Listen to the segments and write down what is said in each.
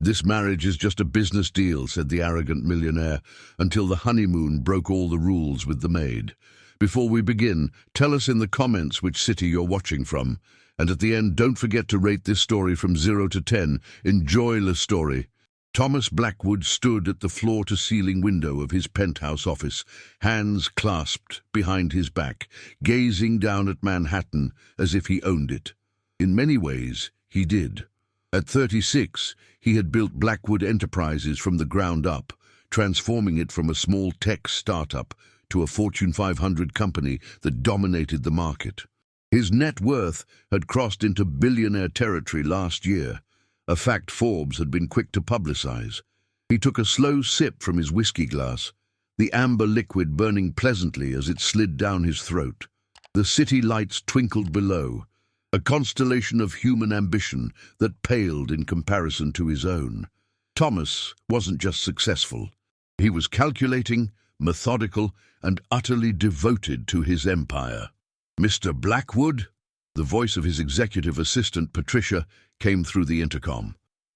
"This marriage is just a business deal," said the arrogant millionaire, until the honeymoon broke all the rules with the maid. "Before we begin, tell us in the comments which city you're watching from. And at the end, don't forget to rate this story from 0 to 10. Enjoy the story." Thomas Blackwood stood at the floor-to-ceiling window of his penthouse office, hands clasped behind his back, gazing down at Manhattan as if he owned it. In many ways, he did. At 36, he had built Blackwood Enterprises from the ground up, transforming it from a small tech startup to a Fortune 500 company that dominated the market. His net worth had crossed into billionaire territory last year, a fact Forbes had been quick to publicize. He took a slow sip from his whiskey glass, the amber liquid burning pleasantly as it slid down his throat. The city lights twinkled below, a constellation of human ambition that paled in comparison to his own. Thomas wasn't just successful. He was calculating, methodical, and utterly devoted to his empire. "Mr. Blackwood?" The voice of his executive assistant, Patricia, came through the intercom.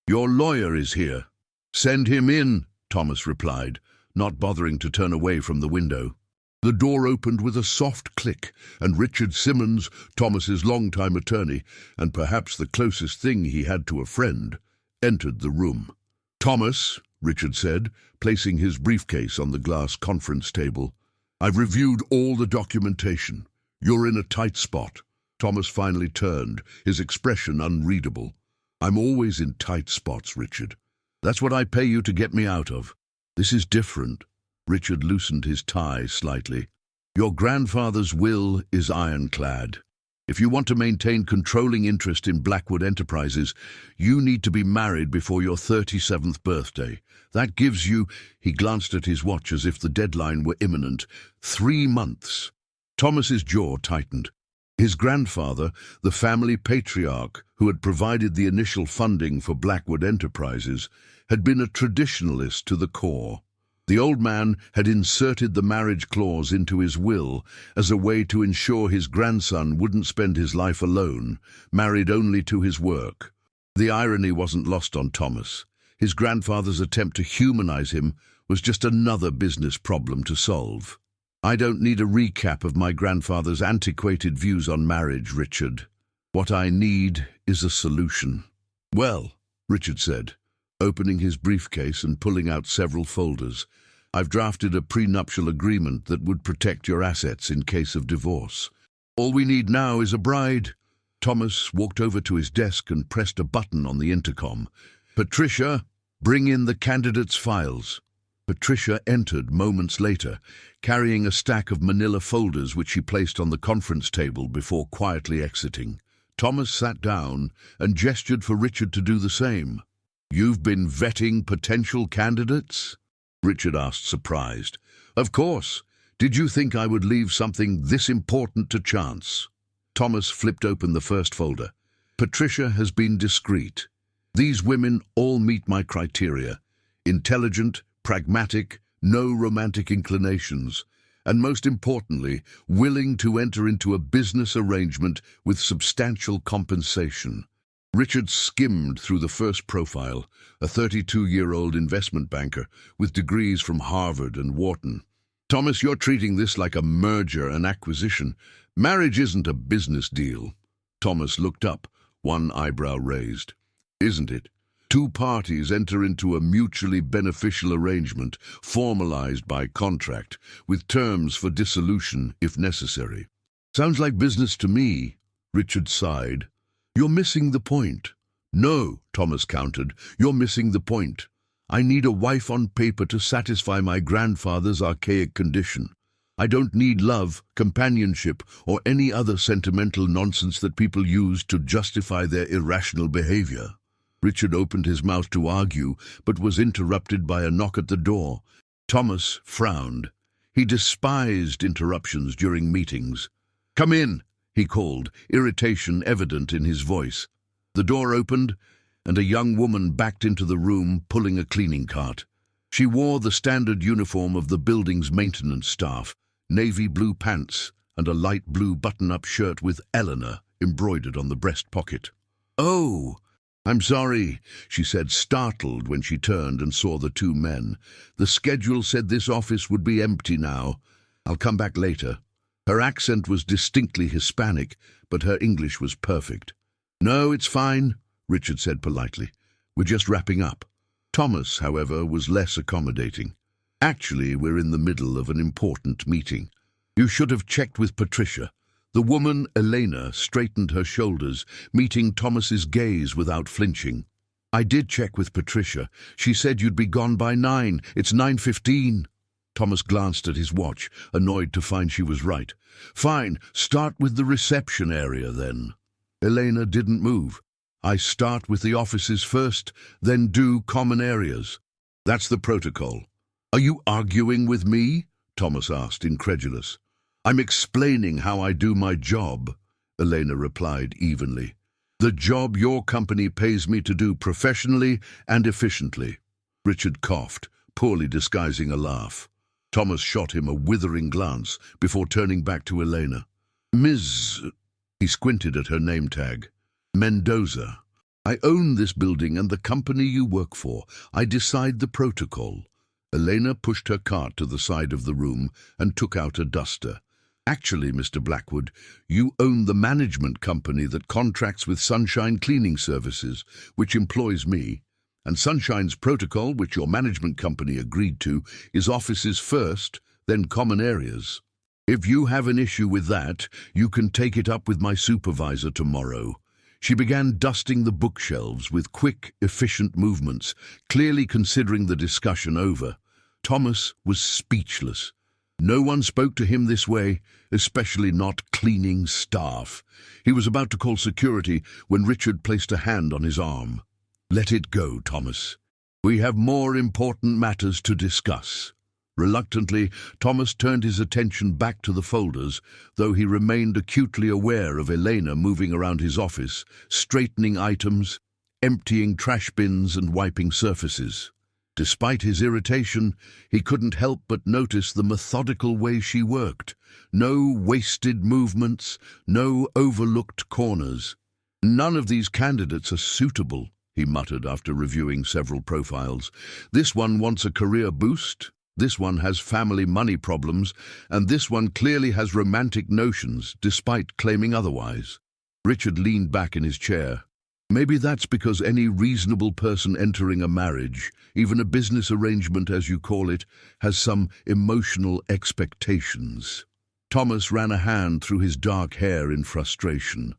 "Your lawyer is here." "Send him in," Thomas replied, not bothering to turn away from the window. The door opened with a soft click, and Richard Simmons, Thomas's longtime attorney, and perhaps the closest thing he had to a friend, entered the room. "Thomas," Richard said, placing his briefcase on the glass conference table, "I've reviewed all the documentation. You're in a tight spot." Thomas finally turned, his expression unreadable. "I'm always in tight spots, Richard. That's what I pay you to get me out of. This is different." Richard loosened his tie slightly. "Your grandfather's will is ironclad. If you want to maintain controlling interest in Blackwood Enterprises, you need to be married before your 37th birthday. That gives you," he glanced at his watch as if the deadline were imminent, "3 months. Thomas's jaw tightened. His grandfather, the family patriarch who had provided the initial funding for Blackwood Enterprises, had been a traditionalist to the core. The old man had inserted the marriage clause into his will as a way to ensure his grandson wouldn't spend his life alone, married only to his work. The irony wasn't lost on Thomas. His grandfather's attempt to humanize him was just another business problem to solve. "I don't need a recap of my grandfather's antiquated views on marriage, Richard. What I need is a solution." "Well," Richard said, opening his briefcase and pulling out several folders, "I've drafted a prenuptial agreement that would protect your assets in case of divorce. All we need now is a bride." Thomas walked over to his desk and pressed a button on the intercom. "Patricia, bring in the candidates' files." Patricia entered moments later, carrying a stack of manila folders which she placed on the conference table before quietly exiting. Thomas sat down and gestured for Richard to do the same. "You've been vetting potential candidates?" Richard asked, surprised. "Of course. Did you think I would leave something this important to chance?" Thomas flipped open the first folder. "Patricia has been discreet. These women all meet my criteria. Intelligent, pragmatic, no romantic inclinations, and most importantly, willing to enter into a business arrangement with substantial compensation." Richard skimmed through the first profile, a 32-year-old investment banker with degrees from Harvard and Wharton. "Thomas, you're treating this like a merger and acquisition. Marriage isn't a business deal." Thomas looked up, one eyebrow raised. "Isn't it? 2 parties enter into a mutually beneficial arrangement, formalized by contract, with terms for dissolution if necessary." "Sounds like business to me," Richard sighed. "You're missing the point." "No," Thomas countered, "you're missing the point. I need a wife on paper to satisfy my grandfather's archaic condition. I don't need love, companionship, or any other sentimental nonsense that people use to justify their irrational behavior." Richard opened his mouth to argue, but was interrupted by a knock at the door. Thomas frowned. He despised interruptions during meetings. "Come in," he called, irritation evident in his voice. The door opened, and a young woman backed into the room, pulling a cleaning cart. She wore the standard uniform of the building's maintenance staff, navy blue pants and a light blue button-up shirt with Eleanor embroidered on the breast pocket. "Oh!" "I'm sorry," she said, startled when she turned and saw the two men. "The schedule said this office would be empty now. I'll come back later." Her accent was distinctly Hispanic, but her English was perfect. "No, it's fine," Richard said politely. "We're just wrapping up." Thomas, however, was less accommodating. "Actually, we're in the middle of an important meeting. You should have checked with Patricia." The woman, Elena, straightened her shoulders, meeting Thomas's gaze without flinching. "I did check with Patricia. She said you'd be gone by 9. It's 9:15. Thomas glanced at his watch, annoyed to find she was right. "Fine, start with the reception area then." Elena didn't move. "I start with the offices first, then do common areas. That's the protocol." "Are you arguing with me?" Thomas asked, incredulous. "I'm explaining how I do my job," Elena replied evenly. "The job your company pays me to do professionally and efficiently." Richard coughed, poorly disguising a laugh. Thomas shot him a withering glance before turning back to Elena. "Ms." He squinted at her name tag. "Mendoza. I own this building and the company you work for. I decide the protocol." Elena pushed her cart to the side of the room and took out a duster. "Actually, Mr. Blackwood, you own the management company that contracts with Sunshine Cleaning Services, which employs me. And Sunshine's protocol, which your management company agreed to, is offices first, then common areas. If you have an issue with that, you can take it up with my supervisor tomorrow." She began dusting the bookshelves with quick, efficient movements, clearly considering the discussion over. Thomas was speechless. No one spoke to him this way, especially not cleaning staff. He was about to call security when Richard placed a hand on his arm. "Let it go, Thomas. We have more important matters to discuss." Reluctantly, Thomas turned his attention back to the folders, though he remained acutely aware of Elena moving around his office, straightening items, emptying trash bins and wiping surfaces. Despite his irritation, he couldn't help but notice the methodical way she worked. No wasted movements, no overlooked corners. "None of these candidates are suitable," he muttered after reviewing several profiles. "This one wants a career boost, this one has family money problems, and this one clearly has romantic notions, despite claiming otherwise." Richard leaned back in his chair. "Maybe that's because any reasonable person entering a marriage, even a business arrangement as you call it, has some emotional expectations." Thomas ran a hand through his dark hair in frustration.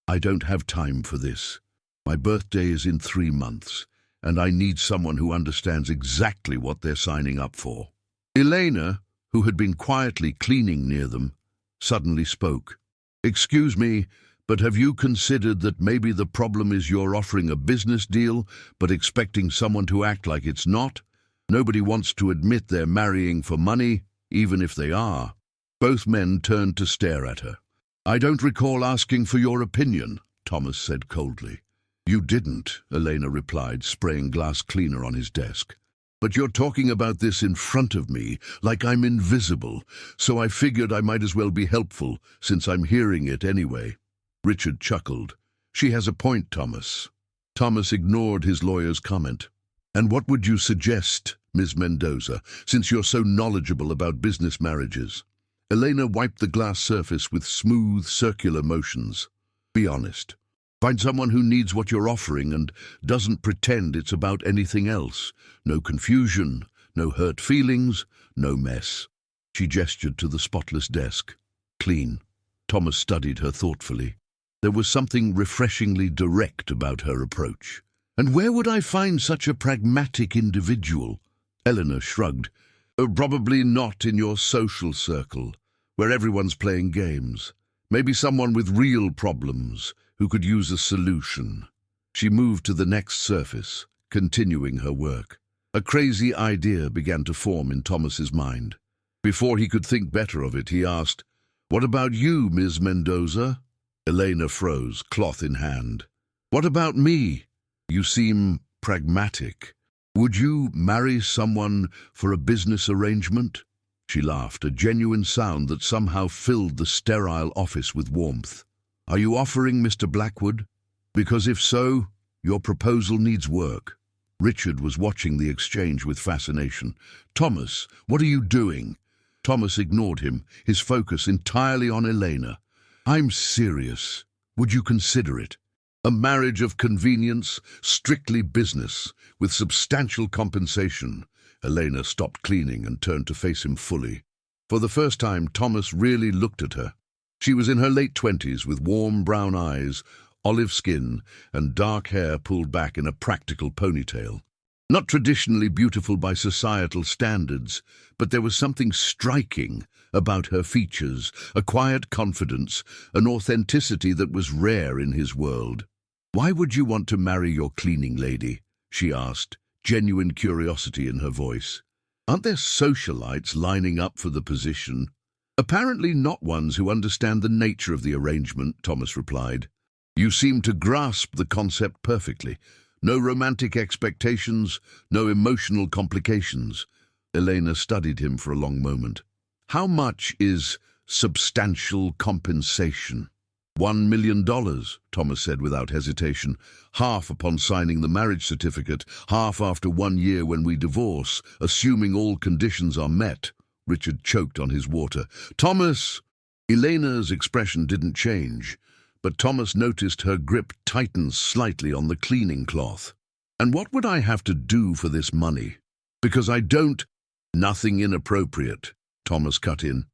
"I don't have time for this. My birthday is in 3 months, and I need someone who understands exactly what they're signing up for." Elena, who had been quietly cleaning near them, suddenly spoke. "Excuse me, but have you considered that maybe the problem is you're offering a business deal, but expecting someone to act like it's not? Nobody wants to admit they're marrying for money, even if they are." Both men turned to stare at her. "I don't recall asking for your opinion," Thomas said coldly. "You didn't," Elena replied, spraying glass cleaner on his desk. "But you're talking about this in front of me, like I'm invisible, so I figured I might as well be helpful, since I'm hearing it anyway." Richard chuckled. "She has a point, Thomas." Thomas ignored his lawyer's comment. "And what would you suggest, Ms. Mendoza, since you're so knowledgeable about business marriages?" Elena wiped the glass surface with smooth, circular motions. "Be honest. Find someone who needs what you're offering and doesn't pretend it's about anything else. No confusion, no hurt feelings, no mess." She gestured to the spotless desk. "Clean." Thomas studied her thoughtfully. There was something refreshingly direct about her approach. "And where would I find such a pragmatic individual?" Eleanor shrugged. Probably not in your social circle, where everyone's playing games. Maybe someone with real problems who could use a solution." She moved to the next surface, continuing her work. A crazy idea began to form in Thomas's mind. Before he could think better of it, he asked, "What about you, Ms. Mendoza?" Elena froze, cloth in hand. "What about me? You seem pragmatic. Would you marry someone for a business arrangement?" She laughed, a genuine sound that somehow filled the sterile office with warmth. "Are you offering Mr. Blackwood? Because if so, Your proposal needs work." Richard was watching the exchange with fascination. "Thomas, what are you doing?" Thomas ignored him, his focus entirely on Elena. "I'm serious. Would you consider it? A marriage of convenience, strictly business, with substantial compensation." Elena stopped cleaning and turned to face him fully. For the first time, Thomas really looked at her. She was in her late 20s, with warm brown eyes, olive skin, and dark hair pulled back in a practical ponytail. Not traditionally beautiful by societal standards, but there was something striking about her features, a quiet confidence, an authenticity that was rare in his world. "Why would you want to marry your cleaning lady?" she asked, genuine curiosity in her voice. "Aren't there socialites lining up for the position?" "Apparently not ones who understand the nature of the arrangement," Thomas replied. "You seem to grasp the concept perfectly. No romantic expectations, no emotional complications." Elena studied him for a long moment. "How much is substantial compensation?" $1 million, Thomas said without hesitation. "Half upon signing the marriage certificate, half after 1 year when we divorce, assuming all conditions are met." Richard choked on his water. "Thomas!" Elena's expression didn't change, but Thomas noticed her grip tighten slightly on the cleaning cloth. "And what would I have to do for this money? Because I don't—" "Nothing inappropriate," Thomas cut in.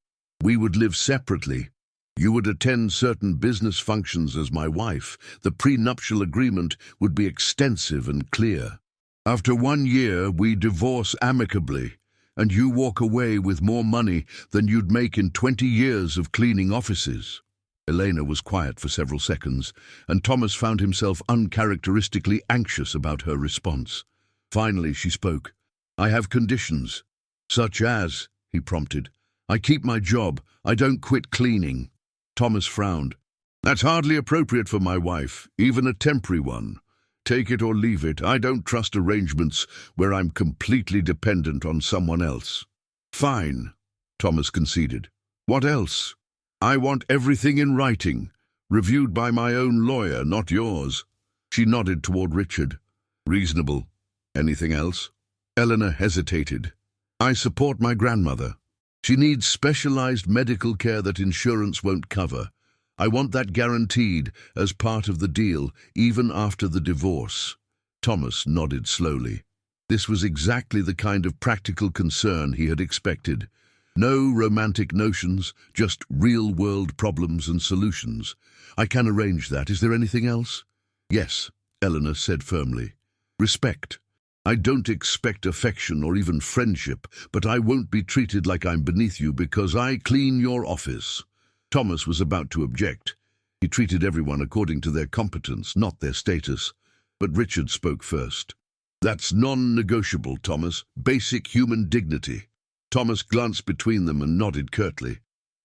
"We would live separately. You would attend certain business functions as my wife. The prenuptial agreement would be extensive and clear. After 1 year, we divorce amicably, and you walk away with more money than you'd make in 20 years of cleaning offices." Elena was quiet for several seconds, and Thomas found himself uncharacteristically anxious about her response. Finally, she spoke. "I have conditions." "Such as?" he prompted. "I keep my job. I don't quit cleaning." Thomas frowned. "That's hardly appropriate for my wife, even a temporary one. Take it or leave it. I don't trust arrangements where I'm completely dependent on someone else." "Fine," Thomas conceded. "What else?" "I want everything in writing, reviewed by my own lawyer, not yours." She nodded toward Richard. "Reasonable. Anything else?" Eleanor hesitated. "I support my grandmother. She needs specialized medical care that insurance won't cover. I want that guaranteed as part of the deal, even after the divorce." Thomas nodded slowly. This was exactly the kind of practical concern he had expected. No romantic notions, just real-world problems and solutions. "I can arrange that. Is there anything else?" "Yes," Eleanor said firmly. "Respect. I don't expect affection or even friendship, but I won't be treated like I'm beneath you because I clean your office." Thomas was about to object. He treated everyone according to their competence, not their status. But Richard spoke first. "That's non-negotiable, Thomas. Basic human dignity." Thomas glanced between them and nodded curtly.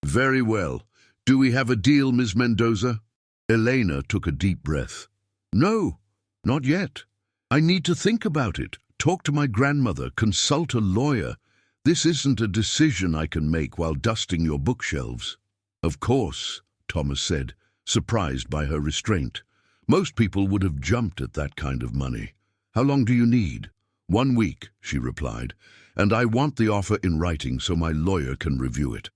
"Very well. Do we have a deal, Ms. Mendoza?" Elena took a deep breath. "No, not yet. I need to think about it, talk to my grandmother, consult a lawyer. This isn't a decision I can make while dusting your bookshelves." "Of course," Thomas said, surprised by her restraint. Most people would have jumped at that kind of money. "How long do you need?" 1 week, she replied, "and I want the offer in writing so my lawyer can review it."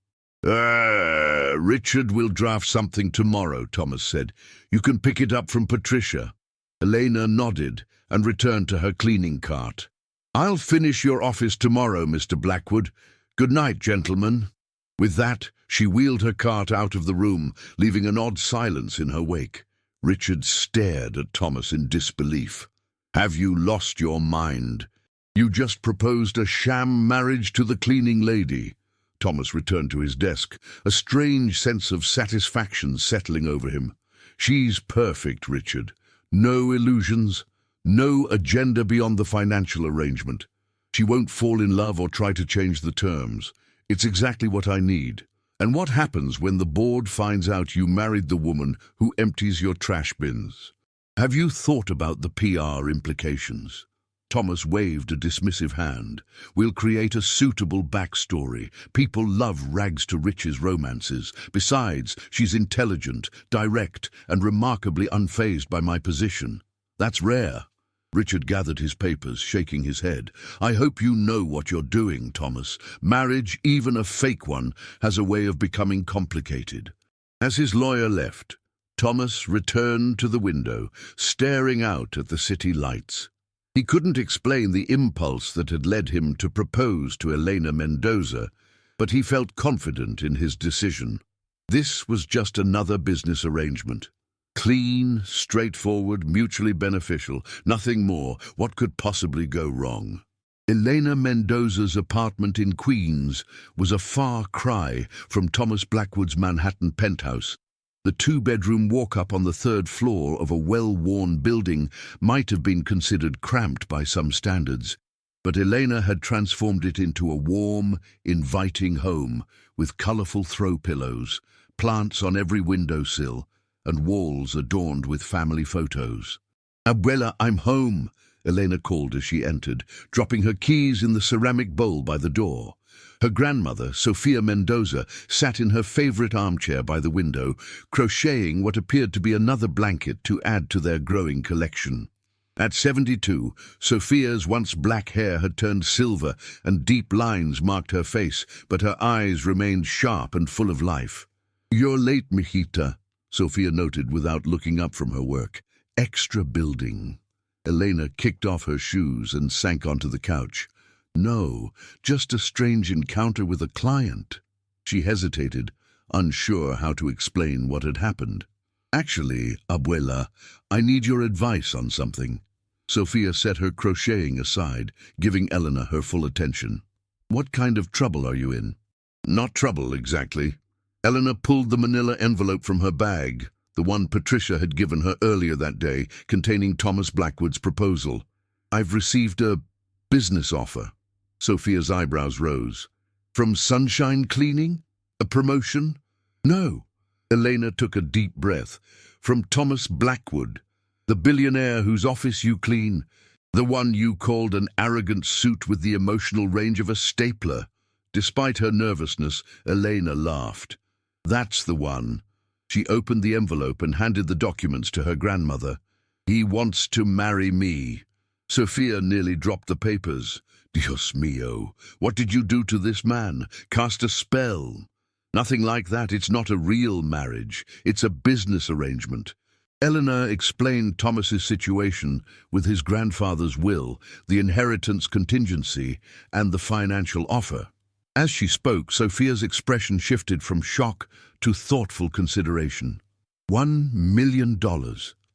Richard will draft something tomorrow," Thomas said. "You can pick it up from Patricia." Elena nodded and returned to her cleaning cart. "I'll finish your office tomorrow, Mr. Blackwood. Good night, gentlemen." With that, she wheeled her cart out of the room, leaving an odd silence in her wake. Richard stared at Thomas in disbelief. "Have you lost your mind? You just proposed a sham marriage to the cleaning lady." Thomas returned to his desk, a strange sense of satisfaction settling over him. "She's perfect, Richard. No illusions. No agenda beyond the financial arrangement. She won't fall in love or try to change the terms. It's exactly what I need. And what happens when the board finds out you married the woman who empties your trash bins? Have you thought about the PR implications?" Thomas waved a dismissive hand. "We'll create a suitable backstory. People love rags-to-riches romances. Besides, she's intelligent, direct, and remarkably unfazed by my position." That's rare. Richard gathered his papers, shaking his head. I hope you know what you're doing, Thomas. Marriage, even a fake one, has a way of becoming complicated. As his lawyer left, Thomas returned to the window, staring out at the city lights. He couldn't explain the impulse that had led him to propose to Elena Mendoza, but he felt confident in his decision. This was just another business arrangement. Clean, straightforward, mutually beneficial, nothing more. What could possibly go wrong? Elena Mendoza's apartment in Queens was a far cry from Thomas Blackwood's Manhattan penthouse. The two-bedroom walk-up on the third floor of a well-worn building might have been considered cramped by some standards, but Elena had transformed it into a warm, inviting home with colorful throw pillows, plants on every windowsill, and walls adorned with family photos. "Abuela, I'm home," Elena called as she entered, dropping her keys in the ceramic bowl by the door. Her grandmother, Sofia Mendoza, sat in her favorite armchair by the window, crocheting what appeared to be another blanket to add to their growing collection. At 72, Sofia's once black hair had turned silver and deep lines marked her face, but her eyes remained sharp and full of life. "You're late, mijita," Sofia noted without looking up from her work. "Extra building." Elena kicked off her shoes and sank onto the couch. "No, just a strange encounter with a client." She hesitated, unsure how to explain what had happened. "Actually, Abuela, I need your advice on something." Sofia set her crocheting aside, giving Elena her full attention. "What kind of trouble are you in?" "Not trouble, exactly." Elena pulled the manila envelope from her bag, the one Patricia had given her earlier that day, containing Thomas Blackwood's proposal. "I've received a business offer." Sophia's eyebrows rose. "From Sunshine Cleaning? A promotion?" "No." Elena took a deep breath. "From Thomas Blackwood, the billionaire whose office you clean, the one you called an arrogant suit with the emotional range of a stapler." Despite her nervousness, Elena laughed. "That's the one." She opened the envelope and handed the documents to her grandmother. "He wants to marry me." Sofia nearly dropped the papers. "Dios mío, what did you do to this man? Cast a spell?" "Nothing like that. It's not a real marriage. It's a business arrangement." Eleanor explained Thomas's situation with his grandfather's will, the inheritance contingency, and the financial offer. As she spoke, Sophia's expression shifted from shock to thoughtful consideration. $1 million,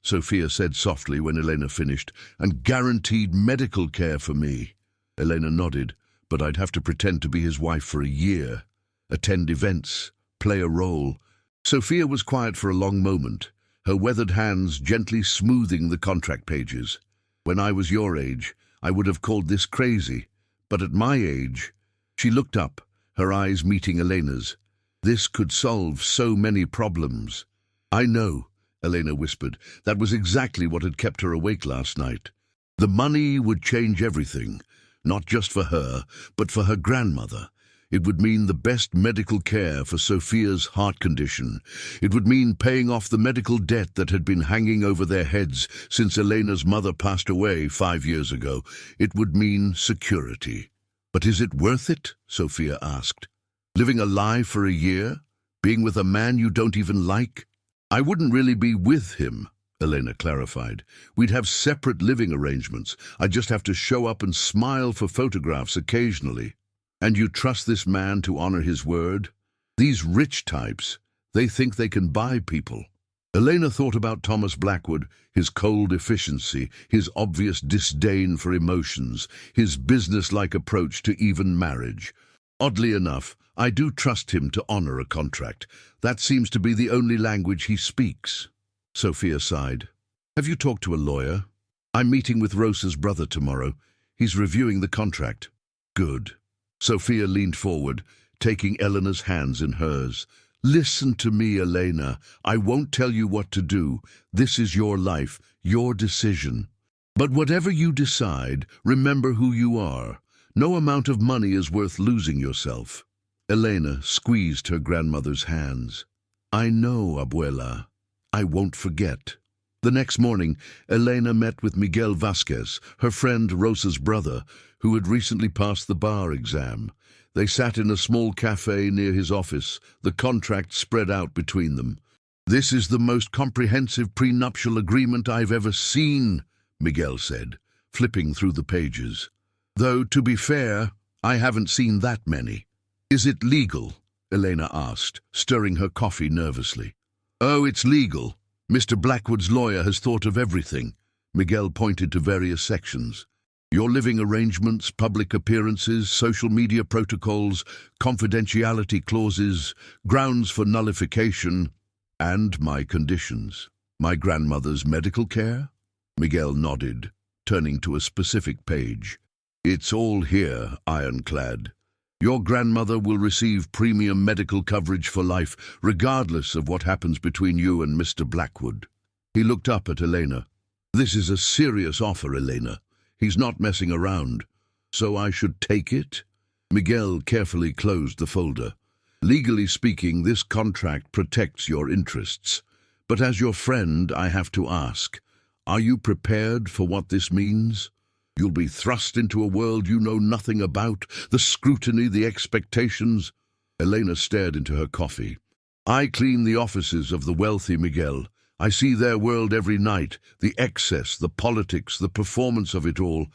Sophia said softly when Elena finished, "and guaranteed medical care for me." Elena nodded, "But I'd have to pretend to be his wife for a year, attend events, play a role." Sophia was quiet for a long moment, her weathered hands gently smoothing the contract pages. "When I was your age, I would have called this crazy, but at my age—" She looked up, her eyes meeting Elena's. "This could solve so many problems." "I know," Elena whispered. "That was exactly what had kept her awake last night. The money would change everything, not just for her, but for her grandmother. It would mean the best medical care for Sophia's heart condition. It would mean paying off the medical debt that had been hanging over their heads since Elena's mother passed away 5 years ago. It would mean security. "But is it worth it?" Sophia asked. "Living a lie for a year? Being with a man you don't even like?" "I wouldn't really be with him," Elena clarified. "We'd have separate living arrangements. I'd just have to show up and smile for photographs occasionally." "And you trust this man to honor his word? These rich types, they think they can buy people." Elena thought about Thomas Blackwood, his cold efficiency, his obvious disdain for emotions, his business-like approach to even marriage. "Oddly enough, I do trust him to honor a contract. That seems to be the only language he speaks." Sophia sighed. "Have you talked to a lawyer?" "I'm meeting with Rosa's brother tomorrow. He's reviewing the contract." "Good." Sophia leaned forward, taking Eleanor's hands in hers. "Listen to me, Elena. I won't tell you what to do. This is your life, your decision. But whatever you decide, remember who you are. No amount of money is worth losing yourself." Elena squeezed her grandmother's hands. "I know, Abuela. I won't forget." The next morning, Elena met with Miguel Vasquez, her friend Rosa's brother, who had recently passed the bar exam. They sat in a small cafe near his office, the contract spread out between them. "This is the most comprehensive prenuptial agreement I've ever seen," Miguel said, flipping through the pages. "Though, to be fair, I haven't seen that many." "Is it legal?" Elena asked, stirring her coffee nervously. "Oh, it's legal. Mr. Blackwood's lawyer has thought of everything." Miguel pointed to various sections. "Your living arrangements, public appearances, social media protocols, confidentiality clauses, grounds for nullification, and my conditions. My grandmother's medical care?" Miguel nodded, turning to a specific page. "It's all here, ironclad. Your grandmother will receive premium medical coverage for life, regardless of what happens between you and Mr. Blackwood." He looked up at Elena. "This is a serious offer, Elena. He's not messing around. So I should take it?" Miguel carefully closed the folder. "Legally speaking, this contract protects your interests. But as your friend, I have to ask, are you prepared for what this means? You'll be thrust into a world you know nothing about, the scrutiny, the expectations." Elena stared into her coffee. "I clean the offices of the wealthy, Miguel. I see their world every night, the excess, the politics, the performance of it all.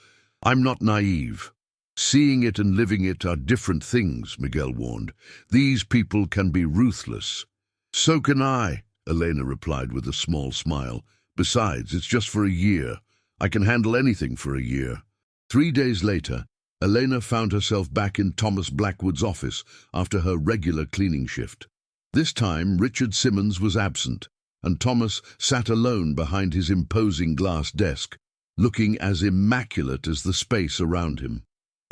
I'm not naive. Seeing it and living it are different things," Miguel warned. "These people can be ruthless." "So can I," Elena replied with a small smile. "Besides, it's just for a year. I can handle anything for a year." 3 days later, Elena found herself back in Thomas Blackwood's office after her regular cleaning shift. This time, Richard Simmons was absent, and Thomas sat alone behind his imposing glass desk, looking as immaculate as the space around him.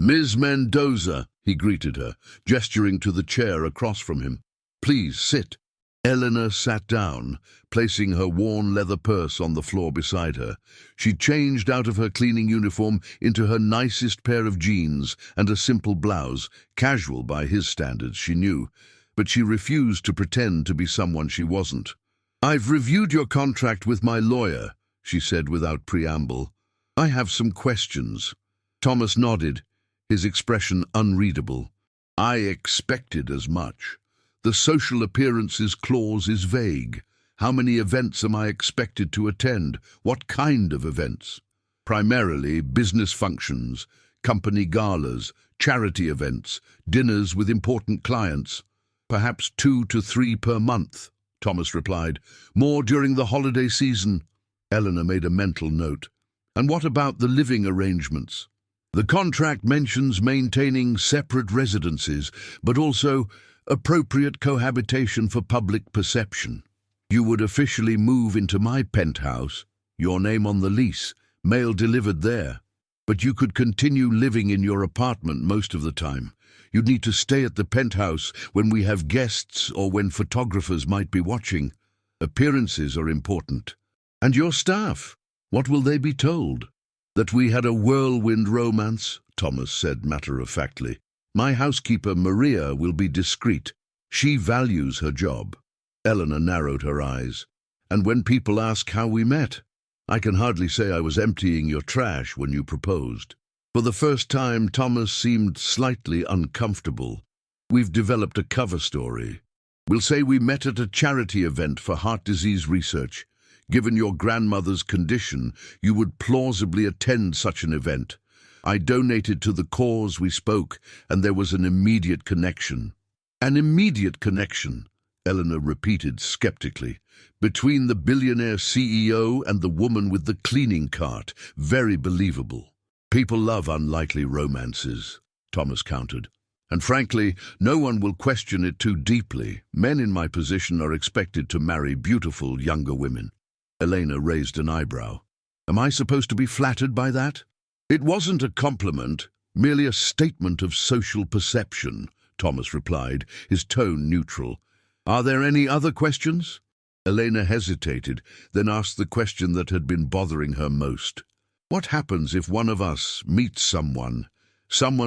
"Ms. Mendoza," he greeted her, gesturing to the chair across from him. "Please sit." Eleanor sat down, placing her worn leather purse on the floor beside her. She changed out of her cleaning uniform into her nicest pair of jeans and a simple blouse, casual by his standards, she knew, but she refused to pretend to be someone she wasn't. "I've reviewed your contract with my lawyer," she said without preamble. "I have some questions." Thomas nodded, his expression unreadable. "I expected as much. The social appearances clause is vague. How many events am I expected to attend? What kind of events?" "Primarily business functions, company galas, charity events, dinners with important clients. Perhaps 2 to 3 per month," Thomas replied. "More during the holiday season." Eleanor made a mental note. "And what about the living arrangements?" "The contract mentions maintaining separate residences, but also appropriate cohabitation for public perception. You would officially move into my penthouse, your name on the lease, mail delivered there. But you could continue living in your apartment most of the time. You'd need to stay at the penthouse when we have guests or when photographers might be watching. Appearances are important. And your staff, what will they be told?" "That we had a whirlwind romance," Thomas said matter-of-factly. "My housekeeper, Maria, will be discreet. She values her job." Eleanor narrowed her eyes. "And when people ask how we met, I can hardly say I was emptying your trash when you proposed." For the first time, Thomas seemed slightly uncomfortable. "We've developed a cover story. We'll say we met at a charity event for heart disease research. Given your grandmother's condition, you would plausibly attend such an event. I donated to the cause we spoke, and there was an immediate connection." "An immediate connection," Eleanor repeated skeptically. "Between the billionaire CEO and the woman with the cleaning cart. Very believable." "People love unlikely romances," Thomas countered. "And frankly, no one will question it too deeply. Men in my position are expected to marry beautiful younger women." Elena raised an eyebrow. "Am I supposed to be flattered by that?" "It wasn't a compliment, merely a statement of social perception," Thomas replied, his tone neutral. "Are there any other questions?" Elena hesitated, then asked the question that had been bothering her most. "What happens if one of us meets someone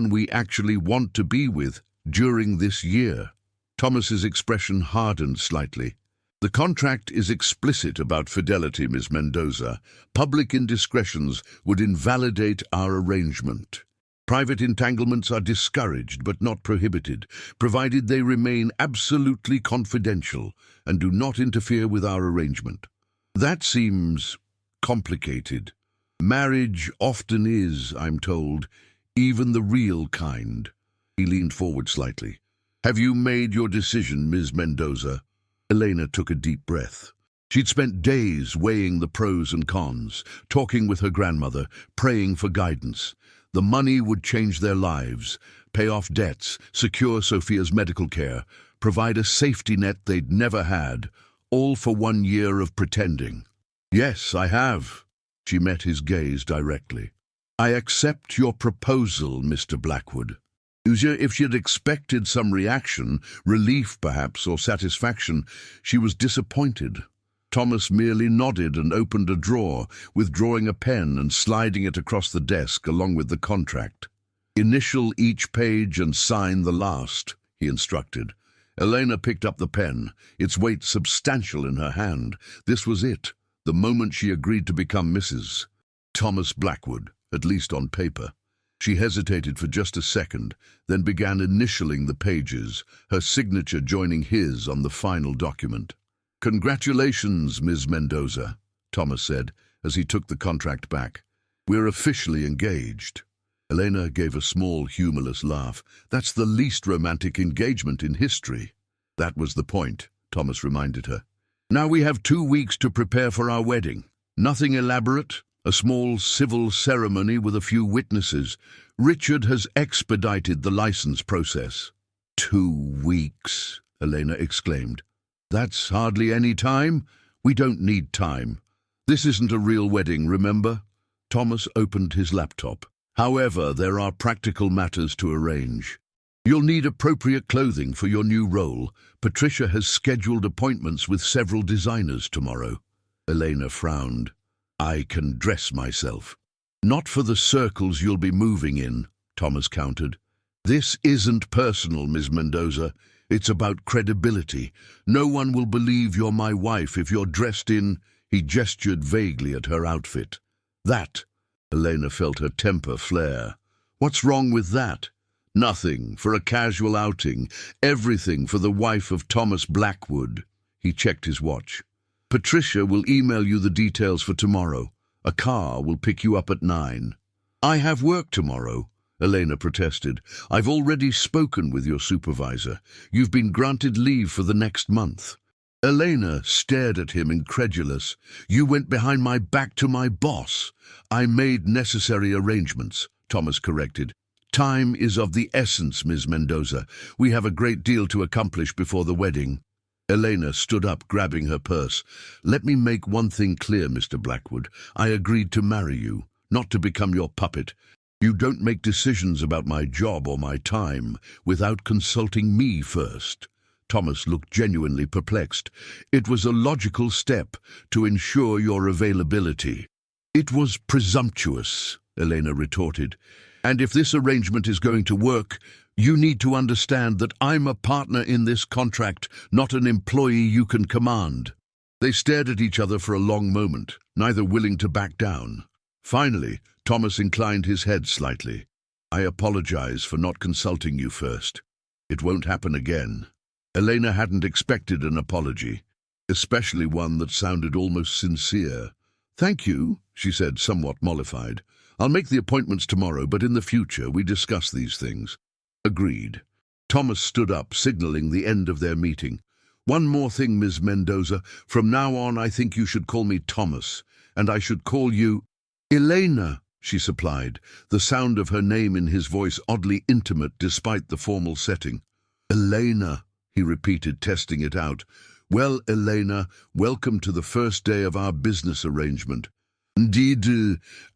we actually want to be with, during this year?" Thomas's expression hardened slightly. The contract is explicit about fidelity, Miss Mendoza. Public indiscretions would invalidate our arrangement. Private entanglements are discouraged but not prohibited, provided they remain absolutely confidential and do not interfere with our arrangement. That seems complicated. Marriage often is, I'm told, even the real kind. He leaned forward slightly. Have you made your decision, Ms. Mendoza? Elena took a deep breath. She'd spent days weighing the pros and cons, talking with her grandmother, praying for guidance. The money would change their lives, pay off debts, secure Sophia's medical care, provide a safety net they'd never had, all for 1 year of pretending. Yes, I have. She met his gaze directly. I accept your proposal, Mr. Blackwood. If she had expected some reaction, relief perhaps, or satisfaction, she was disappointed. Thomas merely nodded and opened a drawer, withdrawing a pen and sliding it across the desk along with the contract. Initial each page and sign the last, he instructed. Elena picked up the pen, its weight substantial in her hand. This was it, the moment she agreed to become Mrs. Thomas Blackwood, at least on paper. She hesitated for just a second, then began initialing the pages, her signature joining his on the final document. Congratulations, Ms. Mendoza, Thomas said, as he took the contract back. We're officially engaged. Elena gave a small, humorless laugh. That's the least romantic engagement in history. That was the point, Thomas reminded her. Now we have 2 weeks to prepare for our wedding. Nothing elaborate. A small civil ceremony with a few witnesses. Richard has expedited the license process. 2 weeks, Elena exclaimed. That's hardly any time. We don't need time. This isn't a real wedding, remember? Thomas opened his laptop. However, there are practical matters to arrange. You'll need appropriate clothing for your new role. Patricia has scheduled appointments with several designers tomorrow. Elena frowned. I can dress myself. Not for the circles you'll be moving in, Thomas countered. This isn't personal, Ms. Mendoza. It's about credibility. No one will believe you're my wife if you're dressed in... He gestured vaguely at her outfit. That. Elena felt her temper flare. What's wrong with that? Nothing. For a casual outing. Everything for the wife of Thomas Blackwood. He checked his watch. Patricia will email you the details for tomorrow. A car will pick you up at 9. I have work tomorrow, Elena protested. I've already spoken with your supervisor. You've been granted leave for the next month. Elena stared at him incredulous. You went behind my back to my boss. I made necessary arrangements, Thomas corrected. Time is of the essence, Ms. Mendoza. We have a great deal to accomplish before the wedding. Elena stood up, grabbing her purse. Let me make one thing clear, Mr. Blackwood. I agreed to marry you, not to become your puppet. You don't make decisions about my job or my time without consulting me first. Thomas looked genuinely perplexed. It was a logical step to ensure your availability. It was presumptuous, Elena retorted. And if this arrangement is going to work, you need to understand that I'm a partner in this contract, not an employee you can command. They stared at each other for a long moment, neither willing to back down. Finally, Thomas inclined his head slightly. I apologize for not consulting you first. It won't happen again. Elena hadn't expected an apology, especially one that sounded almost sincere. Thank you, she said, somewhat mollified. I'll make the appointments tomorrow, but in the future we discuss these things. Agreed. Thomas stood up, signaling the end of their meeting. One more thing, Ms. Mendoza. From now on, I think you should call me Thomas, and I should call you... Elena, she supplied, the sound of her name in his voice oddly intimate despite the formal setting. Elena, he repeated, testing it out. Well, Elena, welcome to the first day of our business arrangement. Indeed,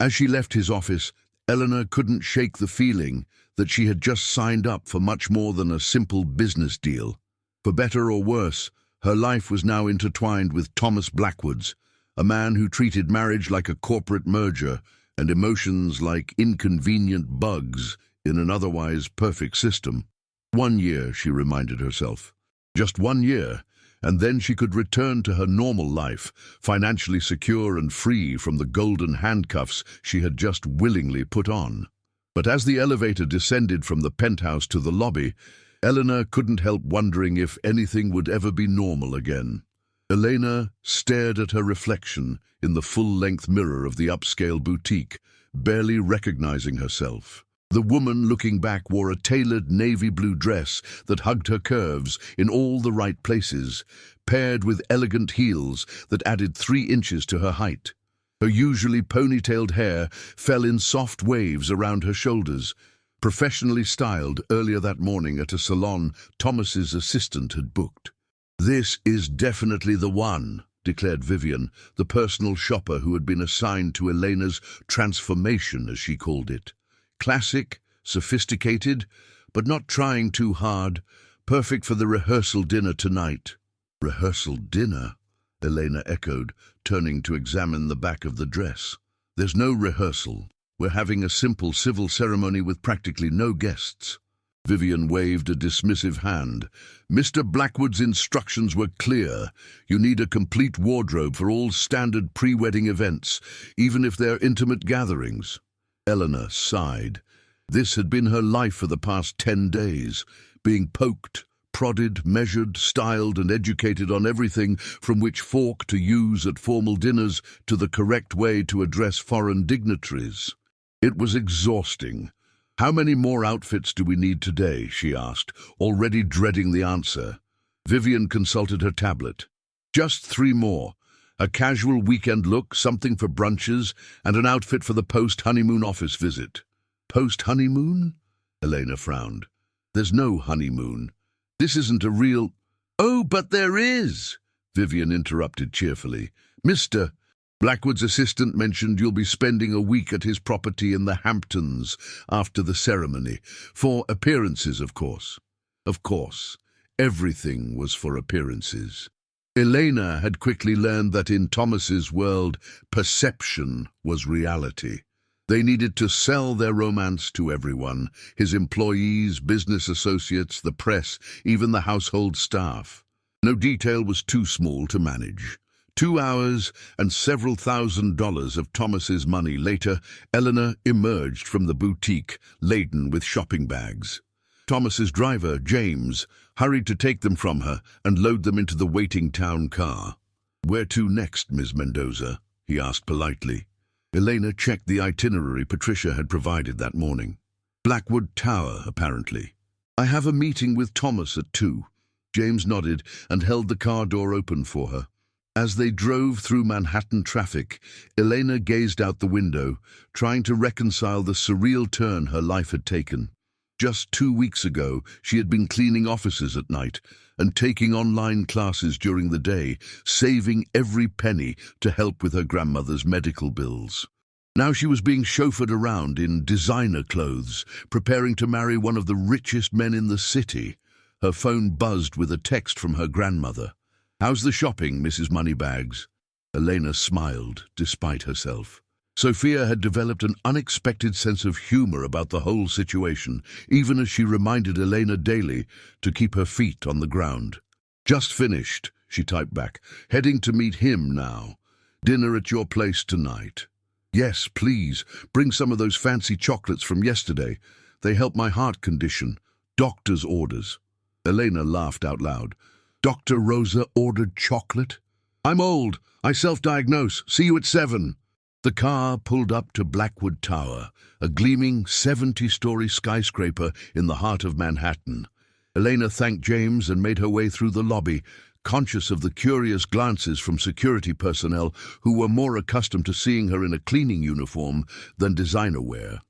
as she left his office, Eleanor couldn't shake the feeling that she had just signed up for much more than a simple business deal. For better or worse, her life was now intertwined with Thomas Blackwood's, a man who treated marriage like a corporate merger and emotions like inconvenient bugs in an otherwise perfect system. 1 year, she reminded herself. Just 1 year, and then she could return to her normal life, financially secure and free from the golden handcuffs she had just willingly put on. But as the elevator descended from the penthouse to the lobby, Eleanor couldn't help wondering if anything would ever be normal again. Elena stared at her reflection in the full-length mirror of the upscale boutique, barely recognizing herself. The woman looking back wore a tailored navy blue dress that hugged her curves in all the right places, paired with elegant heels that added 3 inches to her height. Her usually ponytailed hair fell in soft waves around her shoulders, professionally styled earlier that morning at a salon Thomas's assistant had booked. "This is definitely the one," declared Vivian, the personal shopper who had been assigned to Elena's transformation, as she called it. Classic, sophisticated, but not trying too hard, perfect for the rehearsal dinner tonight. "Rehearsal dinner?" Elena echoed, turning to examine the back of the dress. "There's no rehearsal. We're having a simple civil ceremony with practically no guests." Vivian waved a dismissive hand. "Mr. Blackwood's instructions were clear. You need a complete wardrobe for all standard pre-wedding events, even if they're intimate gatherings." Eleanor sighed. This had been her life for the past 10 days, being poked, prodded, measured, styled and educated on everything from which fork to use at formal dinners to the correct way to address foreign dignitaries. It was exhausting. "How many more outfits do we need today?" she asked, already dreading the answer. Vivian consulted her tablet. "Just 3 more. A casual weekend look, something for brunches, and an outfit for the post-honeymoon office visit." "Post-honeymoon?" Elena frowned. "There's no honeymoon. This isn't a real—" "Oh, but there is!" Vivian interrupted cheerfully. "Mr. Blackwood's assistant mentioned you'll be spending a week at his property in the Hamptons after the ceremony. For appearances, of course." Of course. Everything was for appearances. Elena had quickly learned that in Thomas's world, perception was reality. They needed to sell their romance to everyone, his employees, business associates, the press, even the household staff. No detail was too small to manage. 2 hours and several $1,000s of Thomas's money later, Eleanor emerged from the boutique, laden with shopping bags. Thomas's driver, James, hurried to take them from her and load them into the waiting town car. "Where to next, Ms. Mendoza?" he asked politely. Elena checked the itinerary Patricia had provided that morning. "Blackwood Tower, apparently." "I have a meeting with Thomas at 2. James nodded and held the car door open for her. As they drove through Manhattan traffic, Elena gazed out the window, trying to reconcile the surreal turn her life had taken. Just 2 weeks ago, she had been cleaning offices at night and taking online classes during the day, saving every penny to help with her grandmother's medical bills. Now she was being chauffeured around in designer clothes, preparing to marry one of the richest men in the city. Her phone buzzed with a text from her grandmother. "How's the shopping, Mrs. Moneybags?" Elena smiled, despite herself. Sophia had developed an unexpected sense of humor about the whole situation, even as she reminded Elena daily to keep her feet on the ground. "Just finished," she typed back. "Heading to meet him now. Dinner at your place tonight." "Yes, please. Bring some of those fancy chocolates from yesterday. They help my heart condition. Doctor's orders." Elena laughed out loud. "Dr. Rosa ordered chocolate? I'm old. I self-diagnose. See you at 7. The car pulled up to Blackwood Tower, a gleaming 70-story skyscraper in the heart of Manhattan. Elena thanked James and made her way through the lobby, conscious of the curious glances from security personnel who were more accustomed to seeing her in a cleaning uniform than designer wear.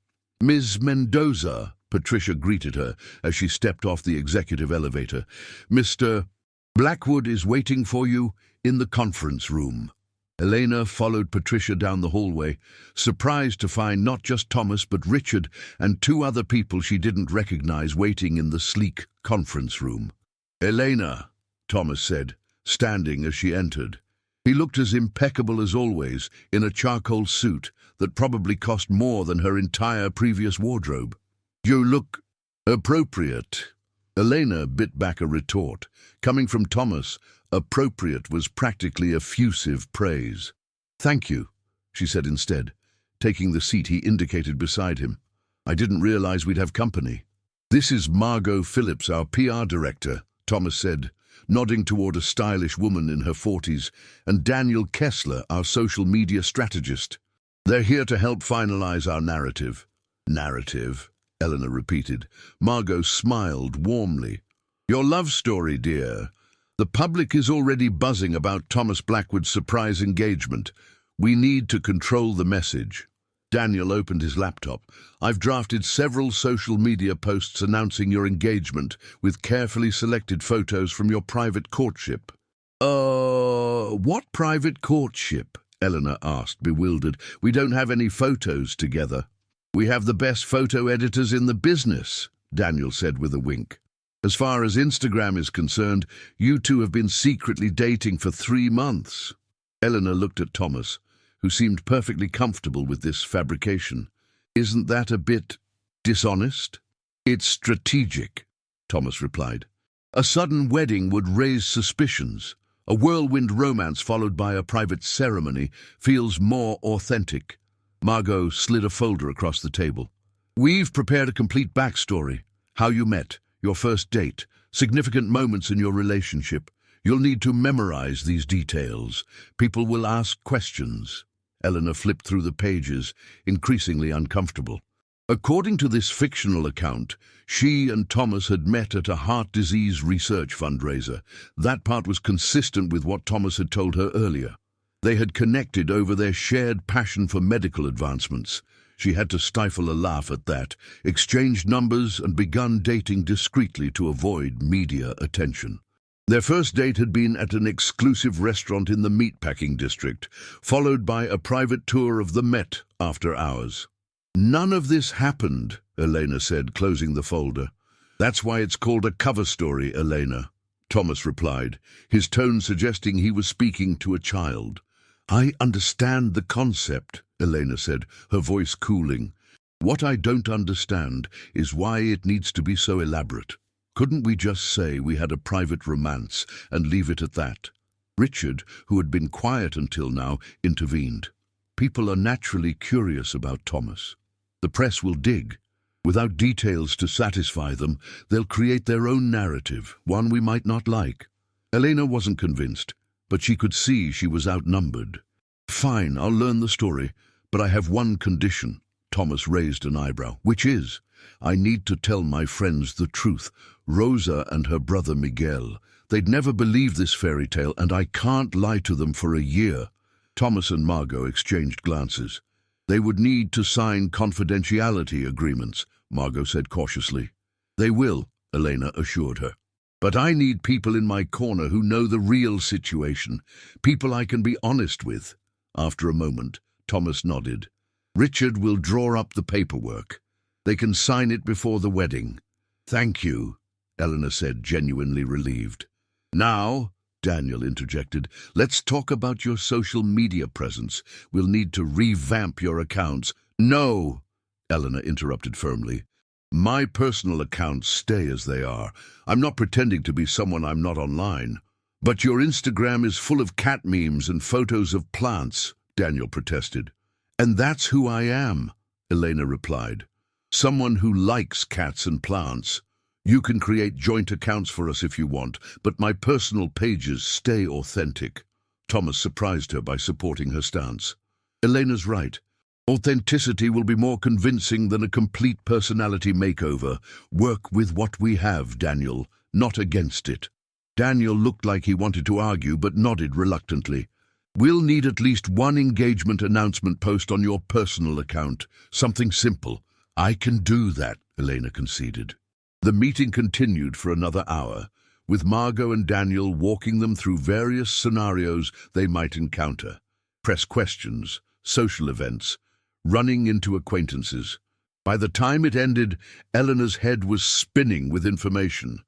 "Ms. Mendoza," Patricia greeted her as she stepped off the executive elevator. "Mr. Blackwood is waiting for you in the conference room." Elena followed Patricia down the hallway, surprised to find not just Thomas but Richard and 2 other people she didn't recognize waiting in the sleek conference room. "Elena," Thomas said, standing as she entered. He looked as impeccable as always, in a charcoal suit that probably cost more than her entire previous wardrobe. "You look appropriate." Elena bit back a retort. Coming from Thomas, appropriate was practically effusive praise. "Thank you," she said instead, taking the seat he indicated beside him. "I didn't realize we'd have company." "This is Margot Phillips, our PR director," Thomas said, nodding toward a stylish woman in her 40s, "and Daniel Kessler, our social media strategist. They're here to help finalize our narrative." "Narrative," Eleanor repeated. Margot smiled warmly. "Your love story, dear. The public is already buzzing about Thomas Blackwood's surprise engagement. We need to control the message." Daniel opened his laptop. "I've drafted several social media posts announcing your engagement with carefully selected photos from your private courtship." What private courtship?" Eleanor asked, bewildered. "We don't have any photos together." "We have the best photo editors in the business," Daniel said with a wink. "As far as Instagram is concerned, you two have been secretly dating for 3 months." Eleanor looked at Thomas, who seemed perfectly comfortable with this fabrication. "Isn't that a bit dishonest?" "It's strategic," Thomas replied. "A sudden wedding would raise suspicions. A whirlwind romance followed by a private ceremony feels more authentic." Margot slid a folder across the table. "We've prepared a complete backstory. How you met, your first date, significant moments in your relationship. You'll need to memorize these details. People will ask questions." Eleanor flipped through the pages, increasingly uncomfortable. According to this fictional account, she and Thomas had met at a heart disease research fundraiser. That part was consistent with what Thomas had told her earlier. They had connected over their shared passion for medical advancements. She had to stifle a laugh at that, exchanged numbers and begun dating discreetly to avoid media attention. Their first date had been at an exclusive restaurant in the meatpacking district, followed by a private tour of the Met after hours. "None of this happened," Elena said, closing the folder. "That's why it's called a cover story, Elena," Thomas replied, his tone suggesting he was speaking to a child. "I understand the concept," Elena said, her voice cooling. "What I don't understand is why it needs to be so elaborate. Couldn't we just say we had a private romance and leave it at that?" Richard, who had been quiet until now, intervened. "People are naturally curious about Thomas. The press will dig. Without details to satisfy them, they'll create their own narrative, one we might not like." Elena wasn't convinced, but she could see she was outnumbered. "Fine, I'll learn the story, but I have one condition." Thomas raised an eyebrow. "Which is, I need to tell my friends the truth. Rosa and her brother Miguel. They'd never believe this fairy tale, and I can't lie to them for a year." Thomas and Margot exchanged glances. "They would need to sign confidentiality agreements," Margot said cautiously. "They will," Elena assured her. "But I need people in my corner who know the real situation, people I can be honest with." After a moment, Thomas nodded. "Richard will draw up the paperwork. They can sign it before the wedding." "Thank you," Eleanor said, genuinely relieved. "Now," Daniel interjected, "let's talk about your social media presence. We'll need to revamp your accounts." "No," Eleanor interrupted firmly. "My personal accounts stay as they are. I'm not pretending to be someone I'm not online." "But your Instagram is full of cat memes and photos of plants," Daniel protested. "And that's who I am," Elena replied. "Someone who likes cats and plants. You can create joint accounts for us if you want, but my personal pages stay authentic." Thomas surprised her by supporting her stance. "Elena's right. Authenticity will be more convincing than a complete personality makeover. Work with what we have, Daniel, not against it." Daniel looked like he wanted to argue, but nodded reluctantly. "We'll need at least one engagement announcement post on your personal account. Something simple." "I can do that," Elena conceded. The meeting continued for another hour, with Margot and Daniel walking them through various scenarios they might encounter. Press questions, social events, running into acquaintances. By the time it ended, Eleanor's head was spinning with information.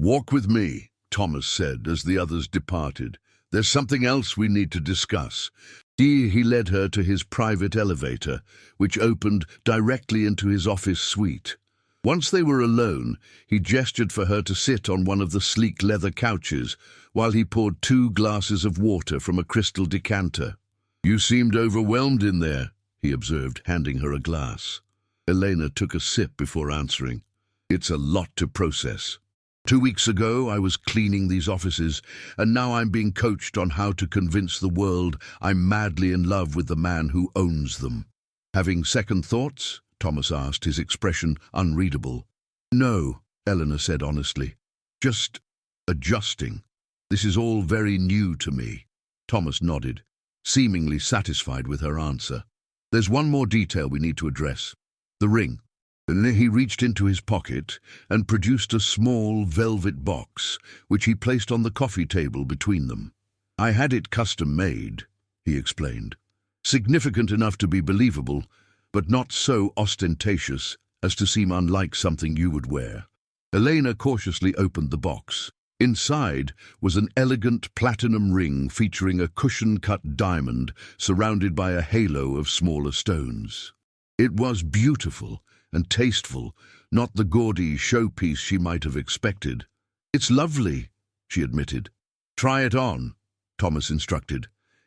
"Walk with me," Thomas said as the others departed. "There's something else we need to discuss." He led her to his private elevator, which opened directly into his office suite. Once they were alone, he gestured for her to sit on one of the sleek leather couches while he poured 2 glasses of water from a crystal decanter. "You seemed overwhelmed in there," he observed, handing her a glass. Elena took a sip before answering. "It's a lot to process. 2 weeks ago, I was cleaning these offices, and now I'm being coached on how to convince the world I'm madly in love with the man who owns them." "Having second thoughts?" Thomas asked, his expression unreadable. "No," Eleanor said honestly. "Just adjusting. This is all very new to me." Thomas nodded, seemingly satisfied with her answer. "There's one more detail we need to address. The ring." And he reached into his pocket and produced a small velvet box, which he placed on the coffee table between them. "I had it custom made," he explained. "Significant enough to be believable, but not so ostentatious as to seem unlike something you would wear." Elena cautiously opened the box. Inside was an elegant platinum ring featuring a cushion-cut diamond surrounded by a halo of smaller stones. It was beautiful and tasteful, not the gaudy showpiece she might have expected. "It's lovely," she admitted. "Try it on," Thomas instructed.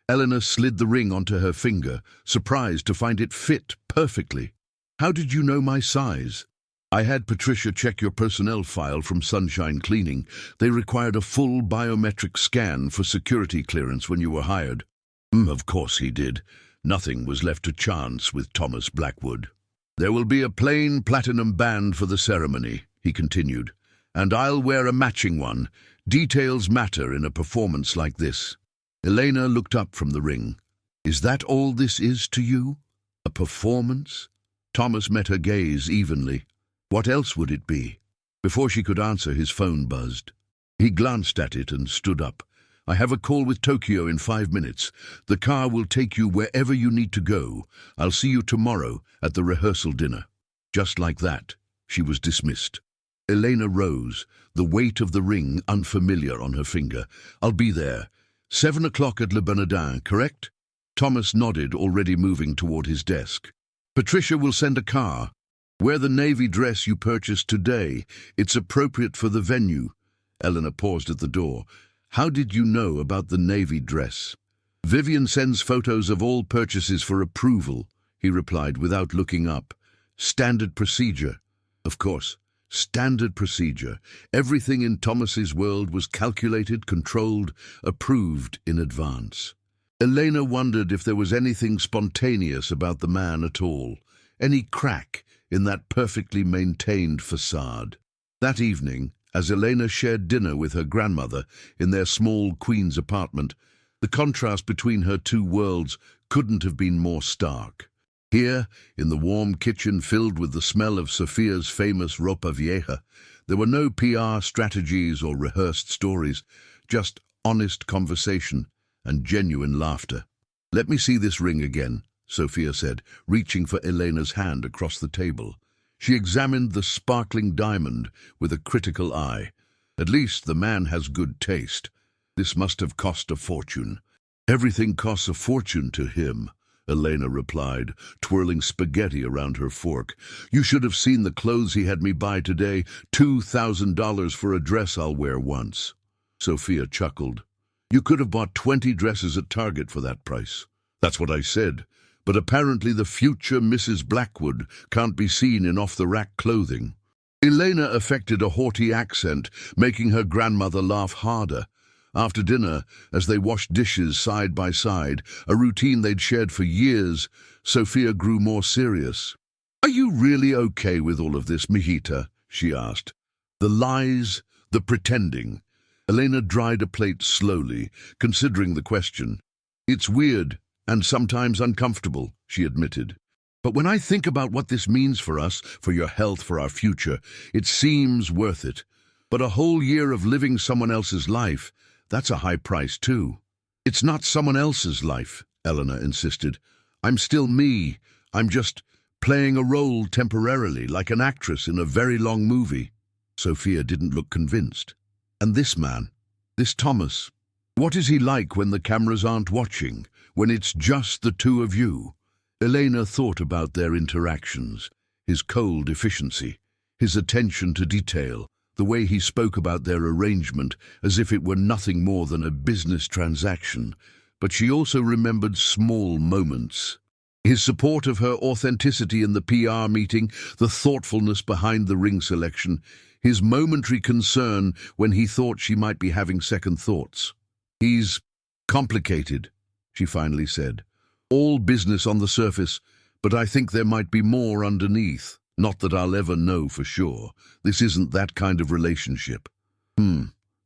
Eleanor slid the ring onto her finger, surprised to find it fit perfectly. "How did you know my size?" "I had Patricia check your personnel file from Sunshine Cleaning. They required a full biometric scan for security clearance when you were hired." Of course he did. Nothing was left to chance with Thomas Blackwood. "There will be a plain platinum band for the ceremony," he continued, "and I'll wear a matching one. Details matter in a performance like this." Elena looked up from the ring. "Is that all this is to you? A performance?" Thomas met her gaze evenly. "What else would it be?" Before she could answer, his phone buzzed. He glanced at it and stood up. "I have a call with Tokyo in 5 minutes. The car will take you wherever you need to go. I'll see you tomorrow at the rehearsal dinner." Just like that, she was dismissed. Elena rose, the weight of the ring unfamiliar on her finger. "I'll be there. 7 o'clock at Le Bernardin, correct?" Thomas nodded, already moving toward his desk. "Patricia will send a car. Wear the navy dress you purchased today. It's appropriate for the venue." Eleanor paused at the door. "How did you know about the navy dress?" "Vivian sends photos of all purchases for approval," he replied without looking up. "Standard procedure." Of course, standard procedure. Everything in Thomas's world was calculated, controlled, approved in advance. Elena wondered if there was anything spontaneous about the man at all, any crack in that perfectly maintained facade. That evening, as Elena shared dinner with her grandmother in their small Queen's apartment, the contrast between her 2 worlds couldn't have been more stark. Here, in the warm kitchen filled with the smell of Sophia's famous ropa vieja, there were no PR strategies or rehearsed stories, just honest conversation and genuine laughter. "Let me see this ring again," Sophia said, reaching for Elena's hand across the table. She examined the sparkling diamond with a critical eye. "At least the man has good taste. This must have cost a fortune." "Everything costs a fortune to him," Elena replied, twirling spaghetti around her fork. "You should have seen the clothes he had me buy today. $2,000 for a dress I'll wear once." Sophia chuckled. "You could have bought 20 dresses at Target for that price." "That's what I said. But apparently the future Mrs. Blackwood can't be seen in off-the-rack clothing." Elena affected a haughty accent, making her grandmother laugh harder. After dinner, as they washed dishes side by side, a routine they'd shared for years, Sophia grew more serious. "Are you really okay with all of this, mijita?" she asked. "The lies, the pretending." Elena dried a plate slowly, considering the question. "It's weird and sometimes uncomfortable," she admitted. "But when I think about what this means for us, for your health, for our future, it seems worth it. But a whole year of living someone else's life, that's a high price too." "It's not someone else's life," Eleanor insisted. "I'm still me. I'm just playing a role temporarily, like an actress in a very long movie." Sophia didn't look convinced. "And this man, this Thomas, what is he like when the cameras aren't watching, when it's just the 2 of you?" Elena thought about their interactions, his cold efficiency, His attention to detail, the way he spoke about their arrangement as if it were nothing more than a business transaction. But she also remembered small moments. His support of her authenticity in the PR meeting, the thoughtfulness behind the ring selection, his momentary concern when he thought she might be having second thoughts. "He's complicated," she finally said. "All business on the surface, but I think there might be more underneath. Not that I'll ever know for sure. This isn't that kind of relationship."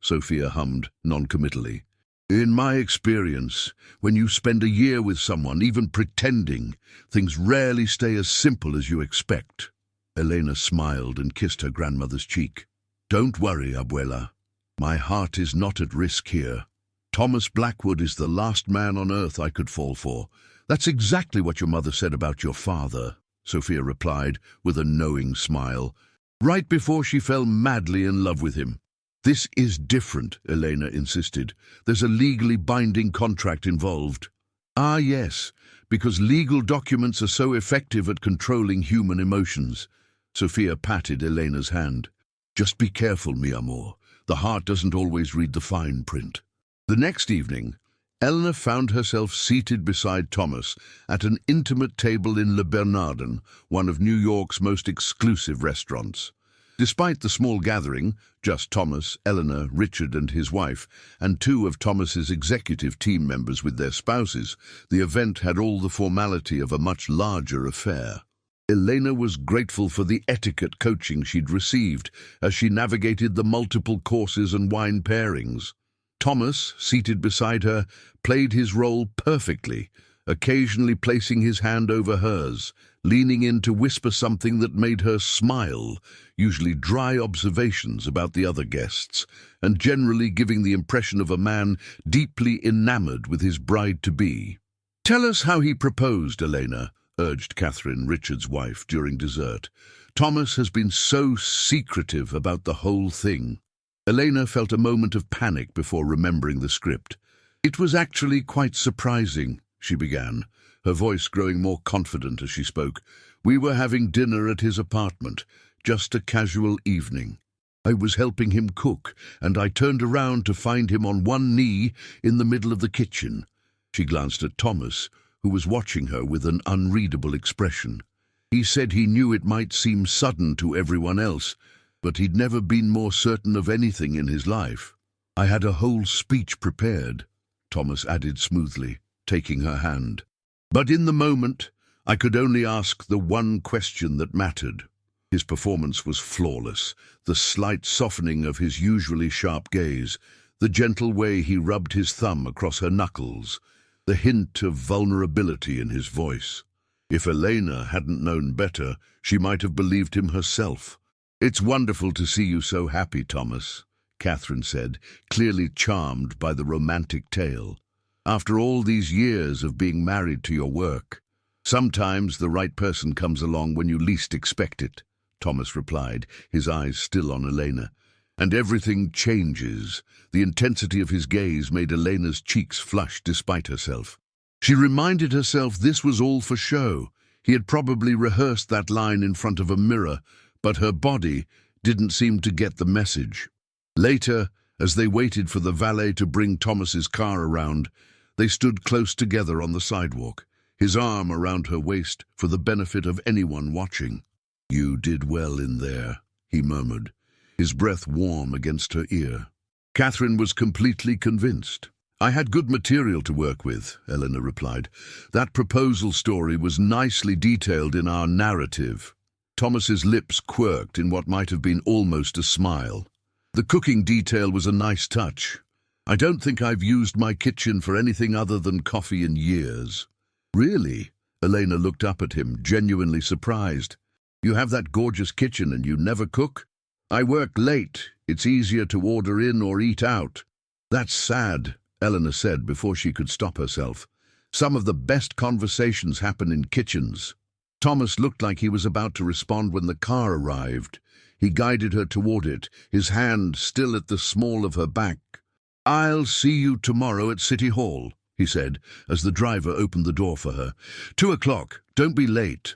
Sophia hummed noncommittally. "In my experience, when you spend a year with someone, even pretending, things rarely stay as simple as you expect." Elena smiled and kissed her grandmother's cheek. "Don't worry, Abuela. My heart is not at risk here. Thomas Blackwood is the last man on earth I could fall for." "That's exactly what your mother said about your father," Sophia replied with a knowing smile, "right before she fell madly in love with him." "This is different," Elena insisted. "There's a legally binding contract involved." "Ah, yes, because legal documents are so effective at controlling human emotions." Sophia patted Elena's hand. "Just be careful, mi amor. The heart doesn't always read the fine print." The next evening, Eleanor found herself seated beside Thomas at an intimate table in Le Bernardin, one of New York's most exclusive restaurants. Despite the small gathering, just Thomas, Eleanor, Richard and his wife, and two of Thomas's executive team members with their spouses, the event had all the formality of a much larger affair. Elena was grateful for the etiquette coaching she'd received as she navigated the multiple courses and wine pairings. Thomas, seated beside her, played his role perfectly, occasionally placing his hand over hers, leaning in to whisper something that made her smile, usually dry observations about the other guests, and generally giving the impression of a man deeply enamored with his bride-to-be. "Tell us how he proposed, Elena," urged Catherine, Richard's wife, during dessert. "Thomas has been so secretive about the whole thing." Elena felt a moment of panic before remembering the script. "It was actually quite surprising," she began, her voice growing more confident as she spoke. "We were having dinner at his apartment, just a casual evening. I was helping him cook, and I turned around to find him on one knee in the middle of the kitchen." She glanced at Thomas, who was watching her with an unreadable expression. "He said he knew it might seem sudden to everyone else, but he'd never been more certain of anything in his life. I had a whole speech prepared," Thomas added smoothly, taking her hand. "But in the moment, I could only ask the one question that mattered." His performance was flawless, the slight softening of his usually sharp gaze, the gentle way he rubbed his thumb across her knuckles, the hint of vulnerability in his voice. If Elena hadn't known better, she might have believed him herself. "It's wonderful to see you so happy, Thomas," Catherine said, clearly charmed by the romantic tale. "After all these years of being married to your work." "Sometimes the right person comes along when you least expect it," Thomas replied, his eyes still on Elena. "And everything changes." The intensity of his gaze made Elena's cheeks flush despite herself. She reminded herself this was all for show. He had probably rehearsed that line in front of a mirror, but her body didn't seem to get the message. Later, as they waited for the valet to bring Thomas's car around, they stood close together on the sidewalk, his arm around her waist for the benefit of anyone watching. "You did well in there," he murmured, his breath warm against her ear. Catherine was completely convinced. "I had good material to work with," Eleanor replied. "That proposal story was nicely detailed in our narrative." Thomas's lips quirked in what might have been almost a smile. "The cooking detail was a nice touch. I don't think I've used my kitchen for anything other than coffee in years." "Really?" Elena looked up at him, genuinely surprised. "You have that gorgeous kitchen and you never cook?" "I work late. It's easier to order in or eat out." "That's sad," Eleanor said before she could stop herself. "Some of the best conversations happen in kitchens." Thomas looked like he was about to respond when the car arrived. He guided her toward it, his hand still at the small of her back. "I'll see you tomorrow at City Hall," he said, as the driver opened the door for her. 2 o'clock. Don't be late."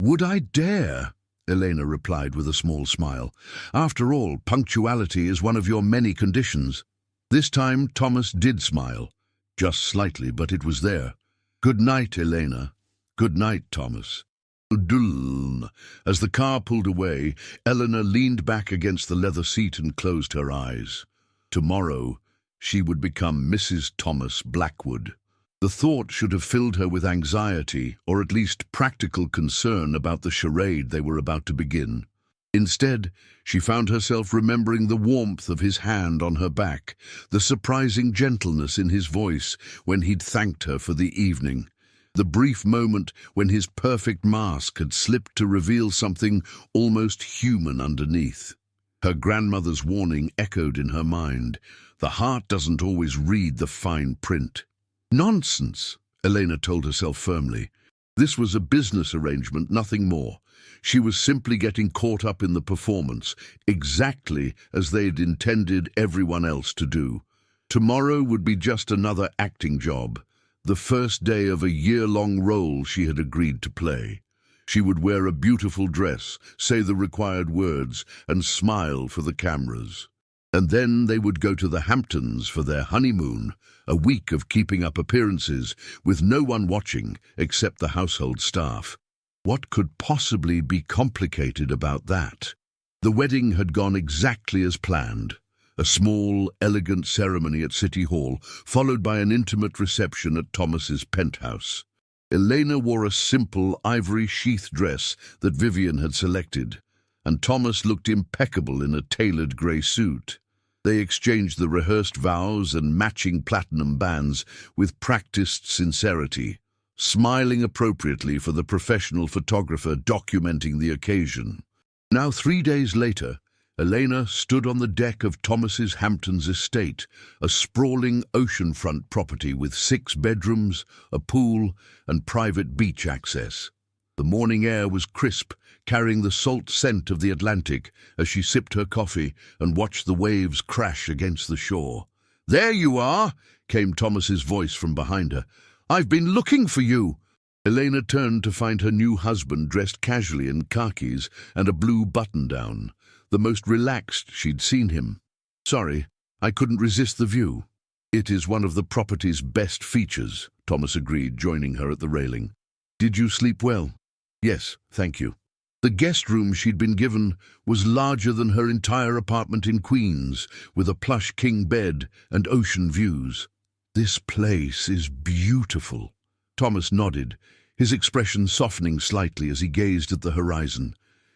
"Would I dare?" Elena replied with a small smile. "After all, punctuality is one of your many conditions." This time Thomas did smile. Just slightly, but it was there. "Good night, Elena." "Good night, Thomas." As the car pulled away, Eleanor leaned back against the leather seat and closed her eyes. Tomorrow, she would become Mrs. Thomas Blackwood. The thought should have filled her with anxiety, or at least practical concern about the charade they were about to begin. Instead, she found herself remembering the warmth of his hand on her back, the surprising gentleness in his voice when he'd thanked her for the evening, the brief moment when his perfect mask had slipped to reveal something almost human underneath. Her grandmother's warning echoed in her mind. The heart doesn't always read the fine print. "Nonsense," Elena told herself firmly. This was a business arrangement, nothing more. She was simply getting caught up in the performance, exactly as they'd intended everyone else to do. Tomorrow would be just another acting job, the first day of a year-long role she had agreed to play. She would wear a beautiful dress, say the required words, and smile for the cameras. And then they would go to the Hamptons for their honeymoon, a week of keeping up appearances, with no one watching except the household staff. What could possibly be complicated about that? The wedding had gone exactly as planned. A small, elegant ceremony at City Hall, followed by an intimate reception at Thomas's penthouse. Elena wore a simple ivory sheath dress that Vivian had selected, and Thomas looked impeccable in a tailored grey suit. They exchanged the rehearsed vows and matching platinum bands with practiced sincerity, smiling appropriately for the professional photographer documenting the occasion. Now, 3 days later, Elena stood on the deck of Thomas's Hamptons estate, a sprawling oceanfront property with 6 bedrooms, a pool, and private beach access. The morning air was crisp, carrying the salt scent of the Atlantic as she sipped her coffee and watched the waves crash against the shore. "There you are," came Thomas's voice from behind her. "I've been looking for you." Elena turned to find her new husband dressed casually in khakis and a blue button-down, the most relaxed she'd seen him. "Sorry, I couldn't resist the view." "It is one of the property's best features," Thomas agreed, joining her at the railing. "Did you sleep well?" "Yes, thank you." The guest room she'd been given was larger than her entire apartment in Queens, with a plush king bed and ocean views. "This place is beautiful." Thomas nodded, his expression softening slightly as he gazed at the horizon.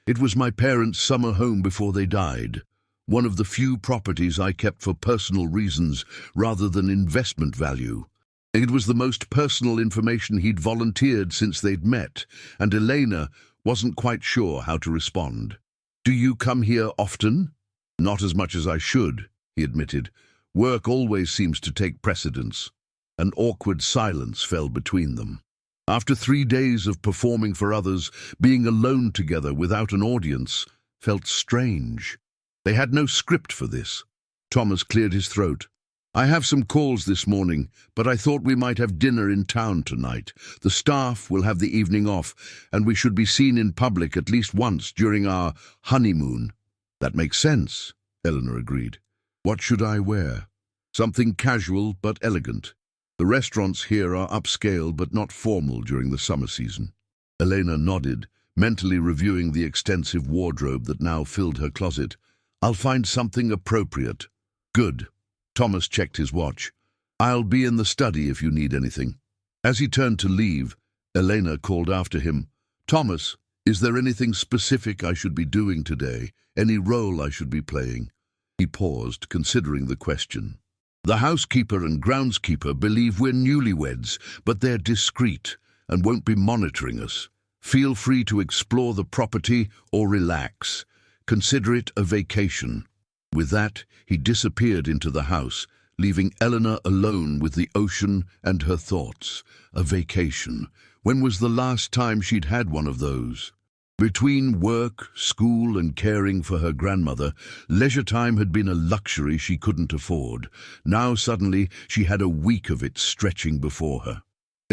"It was my parents' summer home before they died. One of the few properties I kept for personal reasons rather than investment value. It was the most personal information he'd volunteered since they'd met, and Elena wasn't quite sure how to respond. "Do you come here often?" "Not as much as I should," he admitted. "Work always seems to take precedence." An awkward silence fell between them. After 3 days of performing for others, being alone together without an audience felt strange. They had no script for this. Thomas cleared his throat. "I have some calls this morning, but I thought we might have dinner in town tonight. The staff will have the evening off, and we should be seen in public at least once during our honeymoon." "That makes sense," Eleanor agreed. "What should I wear?" "Something casual but elegant. The restaurants here are upscale but not formal during the summer season." Elena nodded, mentally reviewing the extensive wardrobe that now filled her closet. "I'll find something appropriate." "Good." Thomas checked his watch. "I'll be in the study if you need anything." As he turned to leave, Elena called after him. "Thomas, is there anything specific I should be doing today? Any role I should be playing?" He paused, considering the question. "The housekeeper and groundskeeper believe we're newlyweds, but they're discreet and won't be monitoring us. Feel free to explore the property or relax. Consider it a vacation." With that, he disappeared into the house, leaving Eleanor alone with the ocean and her thoughts. A vacation. When was the last time she'd had one of those? Between work, school, and caring for her grandmother, leisure time had been a luxury she couldn't afford. Now suddenly she had a week of it stretching before her.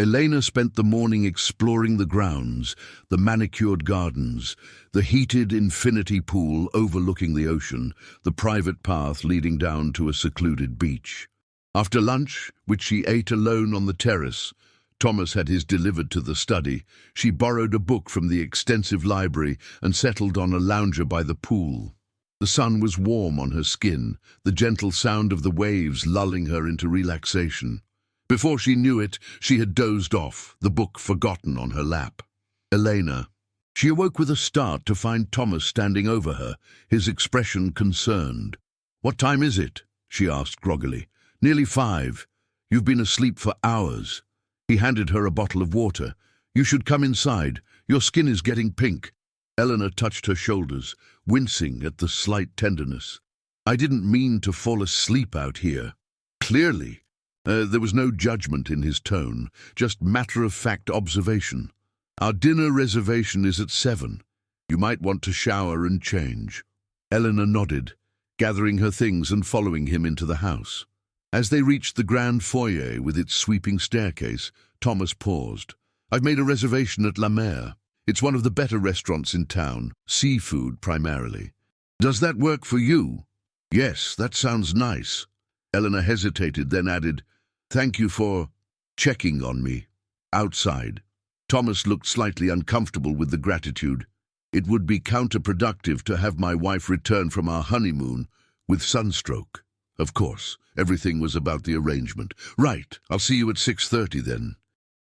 Elena spent the morning exploring the grounds, the manicured gardens, the heated infinity pool overlooking the ocean, the private path leading down to a secluded beach. After lunch, which she ate alone on the terrace, Thomas had his delivered to the study. She borrowed a book from the extensive library and settled on a lounger by the pool. The sun was warm on her skin, the gentle sound of the waves lulling her into relaxation. Before she knew it, she had dozed off, the book forgotten on her lap. Elena. She awoke with a start to find Thomas standing over her, his expression concerned. "What time is it?" she asked groggily. "Nearly 5. You've been asleep for hours." He handed her a bottle of water. "You should come inside. Your skin is getting pink." Eleanor touched her shoulders, wincing at the slight tenderness. "I didn't mean to fall asleep out here." Clearly. There was no judgment in his tone, just matter-of-fact observation. "Our dinner reservation is at 7. You might want to shower and change." Eleanor nodded, gathering her things and following him into the house. As they reached the grand foyer with its sweeping staircase, Thomas paused. "I've made a reservation at La Mer. It's one of the better restaurants in town, seafood primarily. Does that work for you?" "Yes, that sounds nice." Eleanor hesitated, then added, "Thank you for checking on me." Outside, Thomas looked slightly uncomfortable with the gratitude. "It would be counterproductive to have my wife return from our honeymoon with sunstroke." Of course, everything was about the arrangement. "Right, I'll see you at 6:30 then."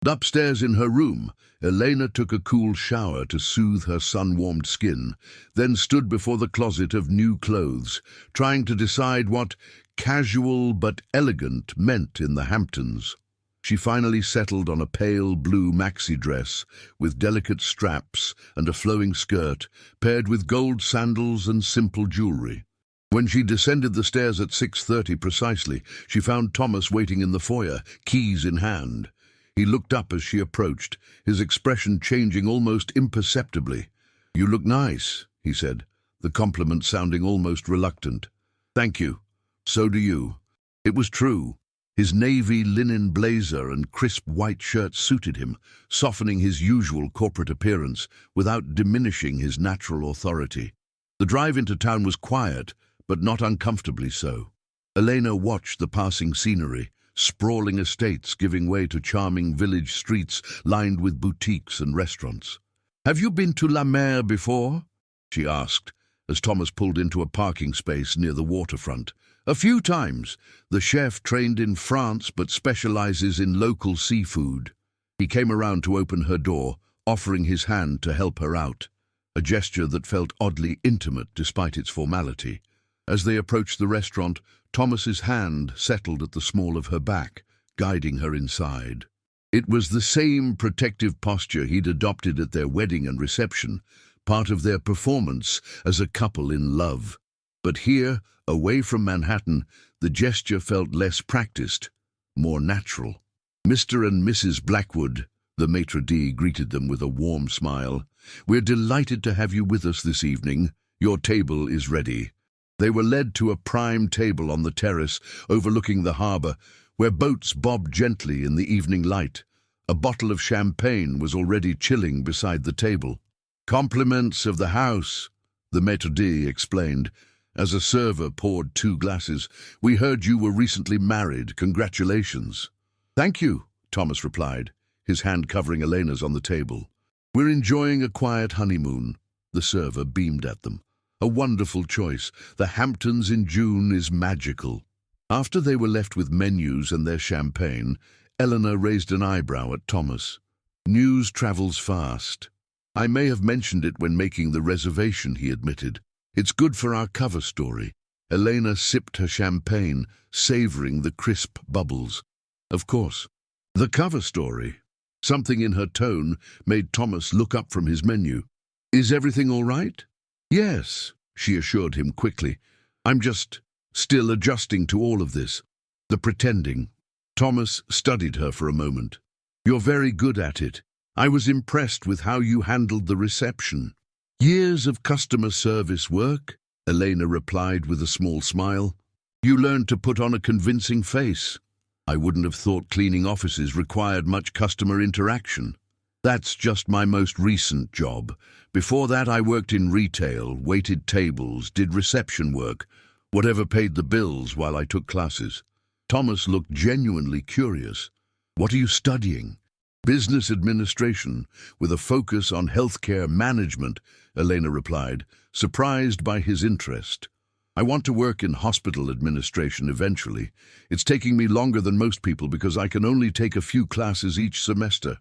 Upstairs in her room, Elena took a cool shower to soothe her sun-warmed skin, then stood before the closet of new clothes, trying to decide what casual but elegant meant in the Hamptons. She finally settled on a pale blue maxi dress with delicate straps and a flowing skirt, paired with gold sandals and simple jewelry. When she descended the stairs at 6:30 precisely, she found Thomas waiting in the foyer, keys in hand. He looked up as she approached, his expression changing almost imperceptibly. "You look nice," he said, the compliment sounding almost reluctant. "Thank you. So do you." It was true. His navy linen blazer and crisp white shirt suited him, softening his usual corporate appearance without diminishing his natural authority. The drive into town was quiet, but not uncomfortably so. Elena watched the passing scenery, sprawling estates giving way to charming village streets lined with boutiques and restaurants. "Have you been to La Mer before?" she asked, as Thomas pulled into a parking space near the waterfront. "A few times. The chef trained in France but specializes in local seafood." He came around to open her door, offering his hand to help her out, a gesture that felt oddly intimate despite its formality. As they approached the restaurant, Thomas's hand settled at the small of her back, guiding her inside. It was the same protective posture he'd adopted at their wedding and reception, part of their performance as a couple in love. But here, away from Manhattan, the gesture felt less practiced, more natural. "Mr. and Mrs. Blackwood," the maitre d' greeted them with a warm smile. "We're delighted to have you with us this evening. Your table is ready." They were led to a prime table on the terrace overlooking the harbor, where boats bobbed gently in the evening light. A bottle of champagne was already chilling beside the table. "Compliments of the house," the maître d' explained, as a server poured 2 glasses. "We heard you were recently married. Congratulations." "Thank you," Thomas replied, his hand covering Elena's on the table. "We're enjoying a quiet honeymoon." The server beamed at them. "A wonderful choice. The Hamptons in June is magical." After they were left with menus and their champagne, Eleanor raised an eyebrow at Thomas. "News travels fast." "I may have mentioned it when making the reservation," he admitted. "It's good for our cover story." Elena sipped her champagne, savoring the crisp bubbles. "Of course. The cover story." Something in her tone made Thomas look up from his menu. "Is everything all right?" "Yes," she assured him quickly. "I'm just still adjusting to all of this. The pretending." Thomas studied her for a moment. "You're very good at it. I was impressed with how you handled the reception." "Years of customer service work," Elena replied with a small smile. "You learned to put on a convincing face." I wouldn't have thought cleaning offices required much customer interaction. That's just my most recent job. Before that, I worked in retail, waited tables, did reception work, whatever paid the bills while I took classes. Thomas looked genuinely curious. What are you studying? Business administration, with a focus on healthcare management, Elena replied, surprised by his interest. I want to work in hospital administration eventually. It's taking me longer than most people because I can only take a few classes each semester.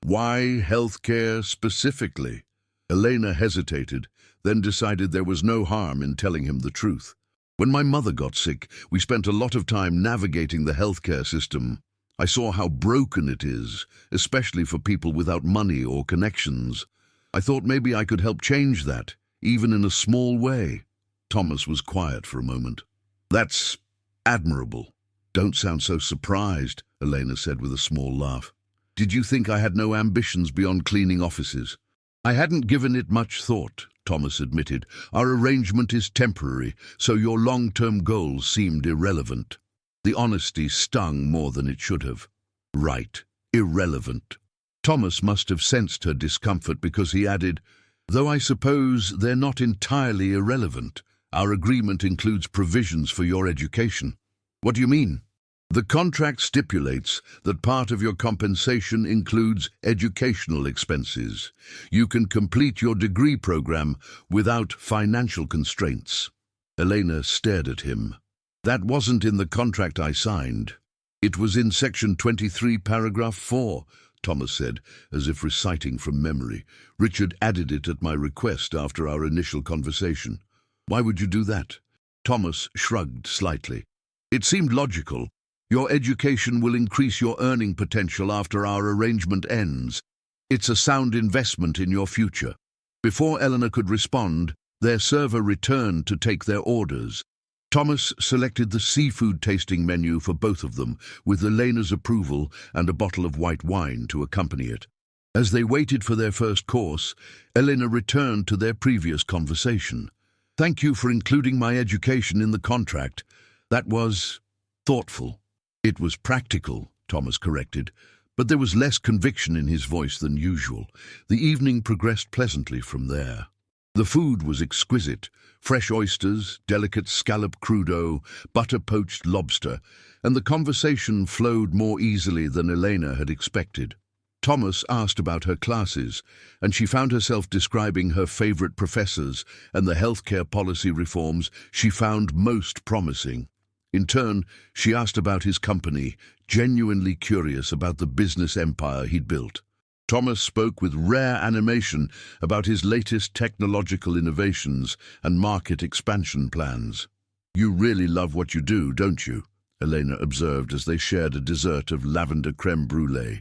Why healthcare specifically? Elena hesitated, then decided there was no harm in telling him the truth. When my mother got sick, we spent a lot of time navigating the healthcare system. I saw how broken it is, especially for people without money or connections. I thought maybe I could help change that, even in a small way. Thomas was quiet for a moment. That's admirable. Don't sound so surprised, Elena said with a small laugh. Did you think I had no ambitions beyond cleaning offices? I hadn't given it much thought, Thomas admitted. Our arrangement is temporary, so your long-term goals seemed irrelevant. The honesty stung more than it should have. Right, irrelevant. Thomas must have sensed her discomfort because he added, though I suppose they're not entirely irrelevant. Our agreement includes provisions for your education. What do you mean? The contract stipulates that part of your compensation includes educational expenses. You can complete your degree program without financial constraints. Elena stared at him. That wasn't in the contract I signed. It was in Section 23, Paragraph 4, Thomas said, as if reciting from memory. Richard added it at my request after our initial conversation. Why would you do that? Thomas shrugged slightly. It seemed logical. Your education will increase your earning potential after our arrangement ends. It's a sound investment in your future. Before Eleanor could respond, their server returned to take their orders. Thomas selected the seafood tasting menu for both of them, with Elena's approval and a bottle of white wine to accompany it. As they waited for their first course, Elena returned to their previous conversation. Thank you for including my education in the contract. That was thoughtful. It was practical, Thomas corrected, but there was less conviction in his voice than usual. The evening progressed pleasantly from there. The food was exquisite. Fresh oysters, delicate scallop crudo, butter-poached lobster, and the conversation flowed more easily than Elena had expected. Thomas asked about her classes, and she found herself describing her favorite professors and the healthcare policy reforms she found most promising. In turn, she asked about his company, genuinely curious about the business empire he'd built. Thomas spoke with rare animation about his latest technological innovations and market expansion plans. You really love what you do, don't you? Elena observed as they shared a dessert of lavender creme brulee.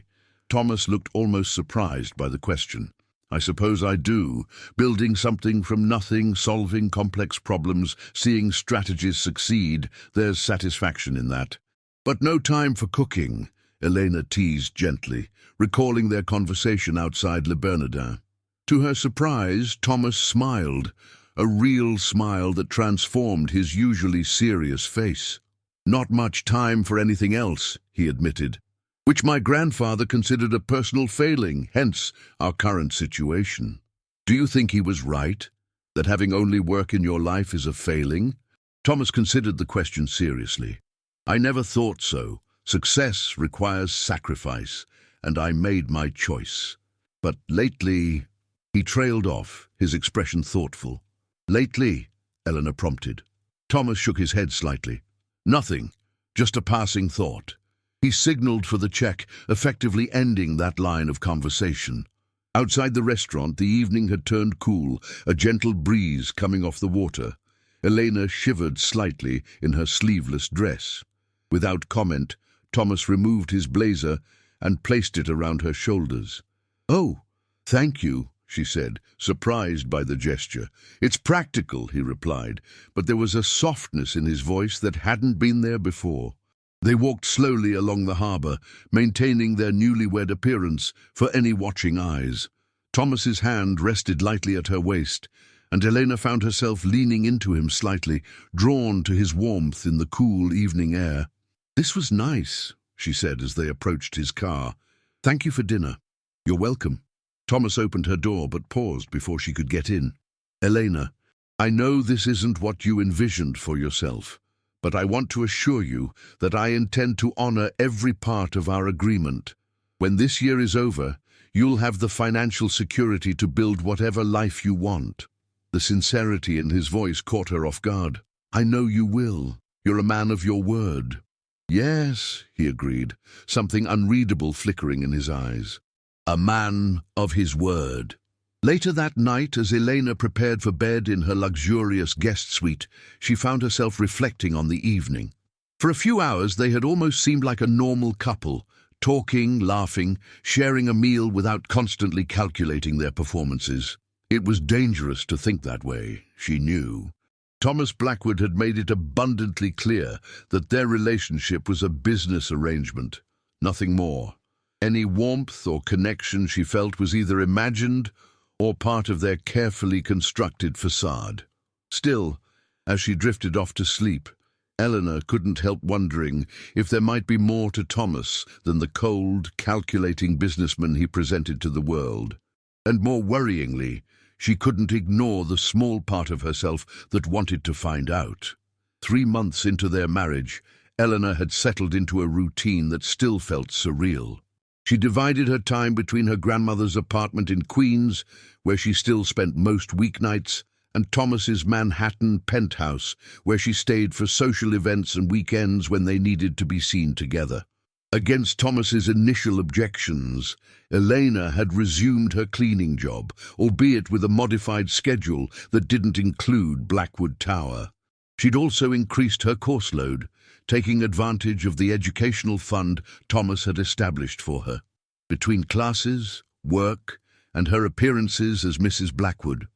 Thomas looked almost surprised by the question. I suppose I do. Building something from nothing, solving complex problems, seeing strategies succeed, there's satisfaction in that. But no time for cooking, Elena teased gently, recalling their conversation outside Le Bernardin. To her surprise, Thomas smiled, a real smile that transformed his usually serious face. Not much time for anything else, he admitted, which my grandfather considered a personal failing, hence our current situation. Do you think he was right, that having only work in your life is a failing? Thomas considered the question seriously. I never thought so. Success requires sacrifice, and I made my choice. But lately, he trailed off, his expression thoughtful. Lately, Eleanor prompted. Thomas shook his head slightly. Nothing, just a passing thought. He signaled for the check, effectively ending that line of conversation. Outside the restaurant, the evening had turned cool, a gentle breeze coming off the water. Elena shivered slightly in her sleeveless dress. Without comment, Thomas removed his blazer and placed it around her shoulders. Oh, thank you, she said, surprised by the gesture. It's practical, he replied, but there was a softness in his voice that hadn't been there before. They walked slowly along the harbour, maintaining their newlywed appearance for any watching eyes. Thomas's hand rested lightly at her waist, and Elena found herself leaning into him slightly, drawn to his warmth in the cool evening air. This was nice, she said as they approached his car. "Thank you for dinner." "You're welcome." Thomas opened her door but paused before she could get in. "Elena, I know this isn't what you envisioned for yourself, but I want to assure you that I intend to honor every part of our agreement. When this year is over, you'll have the financial security to build whatever life you want." The sincerity in his voice caught her off guard. "I know you will. You're a man of your word." "Yes," he agreed, something unreadable flickering in his eyes. "A man of his word." Later that night, as Elena prepared for bed in her luxurious guest suite, she found herself reflecting on the evening. For a few hours they had almost seemed like a normal couple, talking, laughing, sharing a meal without constantly calculating their performances. It was dangerous to think that way, she knew. Thomas Blackwood had made it abundantly clear that their relationship was a business arrangement, nothing more. Any warmth or connection she felt was either imagined or part of their carefully constructed facade. Still, as she drifted off to sleep, Eleanor couldn't help wondering if there might be more to Thomas than the cold, calculating businessman he presented to the world. And more worryingly, she couldn't ignore the small part of herself that wanted to find out. 3 months into their marriage, Eleanor had settled into a routine that still felt surreal. She divided her time between her grandmother's apartment in Queens, where she still spent most weeknights, and Thomas's Manhattan penthouse, where she stayed for social events and weekends when they needed to be seen together. Against Thomas's initial objections, Elena had resumed her cleaning job, albeit with a modified schedule that didn't include Blackwood Tower. She'd also increased her course load, taking advantage of the educational fund Thomas had established for her. Between classes, work, and her appearances as Mrs. Blackwood,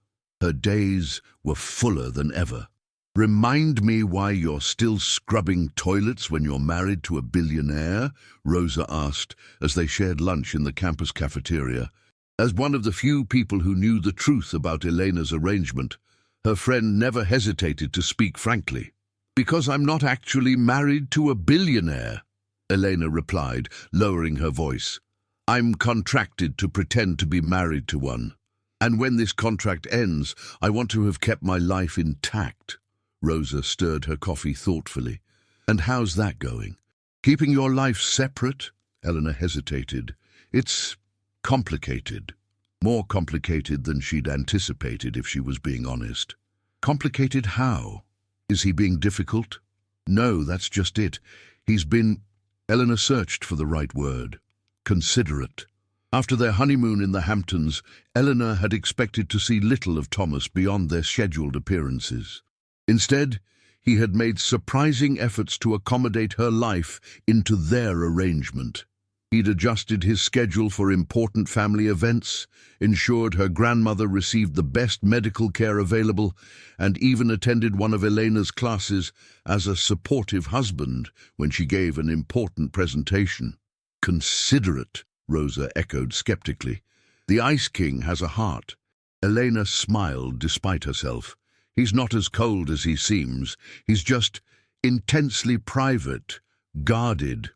her days were fuller than ever. "Remind me why you're still scrubbing toilets when you're married to a billionaire?" Rosa asked as they shared lunch in the campus cafeteria. As one of the few people who knew the truth about Elena's arrangement, her friend never hesitated to speak frankly. "Because I'm not actually married to a billionaire," Elena replied, lowering her voice. "I'm contracted to pretend to be married to one. And when this contract ends, I want to have kept my life intact." Rosa stirred her coffee thoughtfully. "And how's that going? Keeping your life separate?" Eleanor hesitated. "It's complicated. More complicated than she'd anticipated, if she was being honest." "Complicated how? Is he being difficult?" "No, that's just it. He's been—" Eleanor searched for the right word. "Considerate." After their honeymoon in the Hamptons, Eleanor had expected to see little of Thomas beyond their scheduled appearances. Instead, he had made surprising efforts to accommodate her life into their arrangement. He'd adjusted his schedule for important family events, ensured her grandmother received the best medical care available, and even attended one of Elena's classes as a supportive husband when she gave an important presentation. "Considerate," Rosa echoed skeptically. "The Ice King has a heart." Elena smiled despite herself. "He's not as cold as he seems. He's just intensely private, guarded."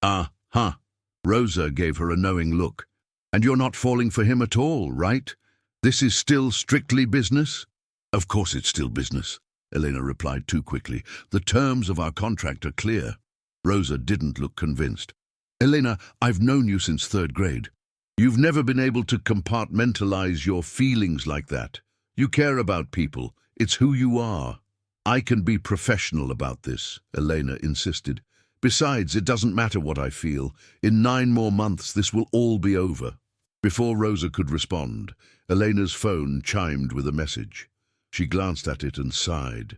"Uh-huh." Rosa gave her a knowing look. "And you're not falling for him at all, right? This is still strictly business?" "Of course it's still business," Elena replied too quickly. "The terms of our contract are clear." Rosa didn't look convinced. "Elena, I've known you since 3rd grade. You've never been able to compartmentalize your feelings like that. You care about people. It's who you are." "I can be professional about this," Elena insisted. "Besides, it doesn't matter what I feel. In 9 more months, this will all be over." Before Rosa could respond, Elena's phone chimed with a message. She glanced at it and sighed.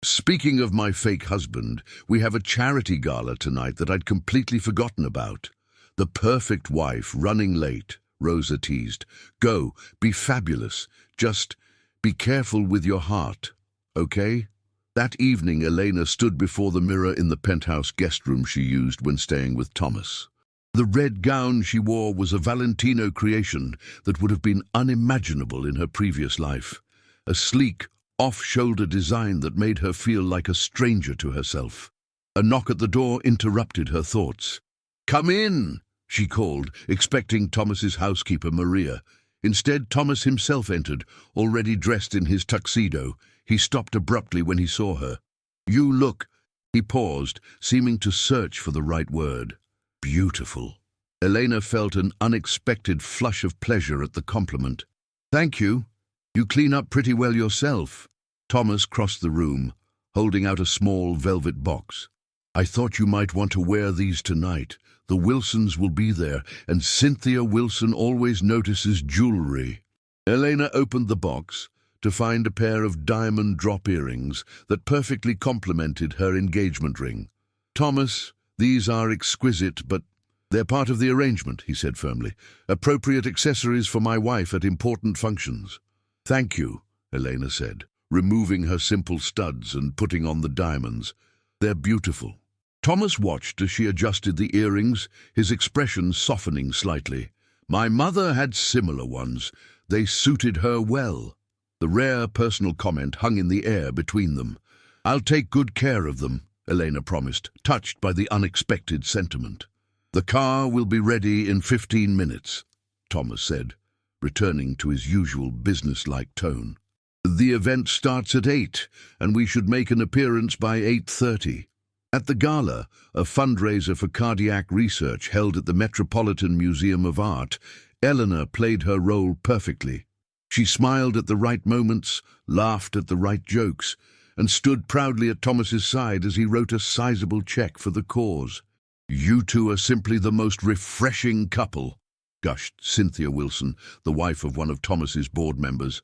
"Speaking of my fake husband, we have a charity gala tonight that I'd completely forgotten about." "The perfect wife running late," Rosa teased. "Go, be fabulous. Just be careful with your heart, okay?" That evening, Elena stood before the mirror in the penthouse guest room she used when staying with Thomas. The red gown she wore was a Valentino creation that would have been unimaginable in her previous life. A sleek, off-shoulder design that made her feel like a stranger to herself. A knock at the door interrupted her thoughts. "Come in," she called, expecting Thomas's housekeeper, Maria. Instead, Thomas himself entered, already dressed in his tuxedo. He stopped abruptly when he saw her. "You look—" He paused, seeming to search for the right word. "Beautiful." Elena felt an unexpected flush of pleasure at the compliment. "Thank you. You clean up pretty well yourself." Thomas crossed the room, holding out a small velvet box. "I thought you might want to wear these tonight. The Wilsons will be there, and Cynthia Wilson always notices jewelry." Elena opened the box to find a pair of diamond drop earrings that perfectly complemented her engagement ring. "Thomas, these are exquisite, but they're part of the arrangement," he said firmly. "Appropriate accessories for my wife at important functions." "Thank you," Elena said, removing her simple studs and putting on the diamonds. "They're beautiful." Thomas watched as she adjusted the earrings, his expression softening slightly. "My mother had similar ones. They suited her well." The rare personal comment hung in the air between them. "I'll take good care of them," Elena promised, touched by the unexpected sentiment. "The car will be ready in 15 minutes, Thomas said, returning to his usual businesslike tone. "The event starts at 8, and we should make an appearance by 8:30. At the gala, a fundraiser for cardiac research held at the Metropolitan Museum of Art, Eleanor played her role perfectly. She smiled at the right moments, laughed at the right jokes, and stood proudly at Thomas's side as he wrote a sizable check for the cause. "You two are simply the most refreshing couple," gushed Cynthia Wilson, the wife of one of Thomas's board members.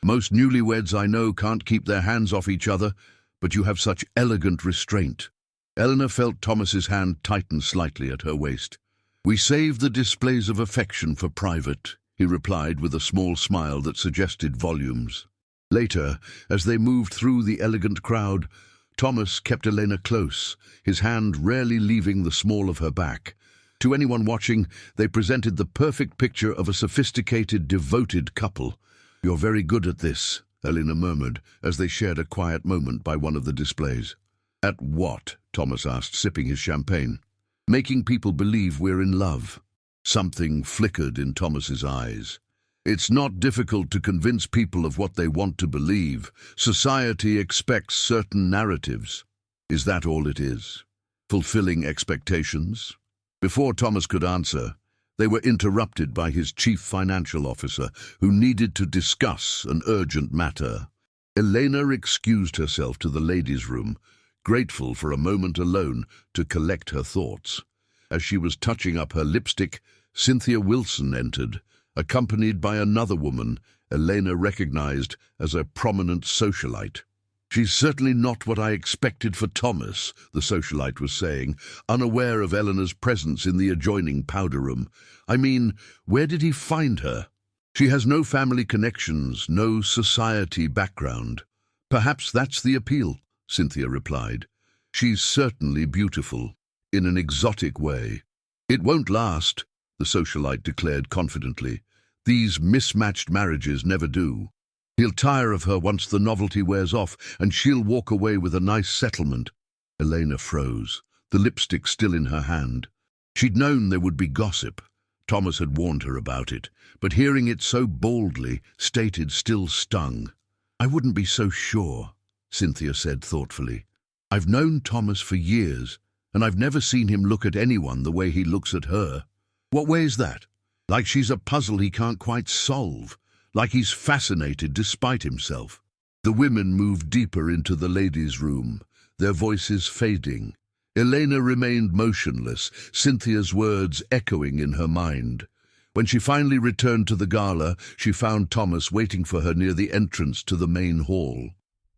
"Most newlyweds I know can't keep their hands off each other, but you have such elegant restraint." Eleanor felt Thomas's hand tighten slightly at her waist. "We save the displays of affection for private," he replied with a small smile that suggested volumes. Later, as they moved through the elegant crowd, Thomas kept Elena close, his hand rarely leaving the small of her back. To anyone watching, they presented the perfect picture of a sophisticated, devoted couple. "You're very good at this," Elena murmured, as they shared a quiet moment by one of the displays. "At what?" Thomas asked, sipping his champagne. "Making people believe we're in love." Something flickered in Thomas's eyes. "It's not difficult to convince people of what they want to believe. Society expects certain narratives. Is that all it is? Fulfilling expectations?" Before Thomas could answer, they were interrupted by his chief financial officer, who needed to discuss an urgent matter. Elena excused herself to the ladies' room, grateful for a moment alone to collect her thoughts. As she was touching up her lipstick, Cynthia Wilson entered, accompanied by another woman Elena recognized as a prominent socialite. "She's certainly not what I expected for Thomas," the socialite was saying, unaware of Eleanor's presence in the adjoining powder room. "I mean, where did he find her? She has no family connections, no society background." "Perhaps that's the appeal," Cynthia replied. "She's certainly beautiful, in an exotic way." "It won't last," the socialite declared confidently. "These mismatched marriages never do. He'll tire of her once the novelty wears off, and she'll walk away with a nice settlement." Elena froze, the lipstick still in her hand. She'd known there would be gossip. Thomas had warned her about it, but hearing it so boldly stated still stung. "I wouldn't be so sure," Cynthia said thoughtfully. "I've known Thomas for years, and I've never seen him look at anyone the way he looks at her." "What way is that?" "Like she's a puzzle he can't quite solve. Like he's fascinated despite himself." The women moved deeper into the ladies' room, their voices fading. Elena remained motionless, Cynthia's words echoing in her mind. When she finally returned to the gala, she found Thomas waiting for her near the entrance to the main hall.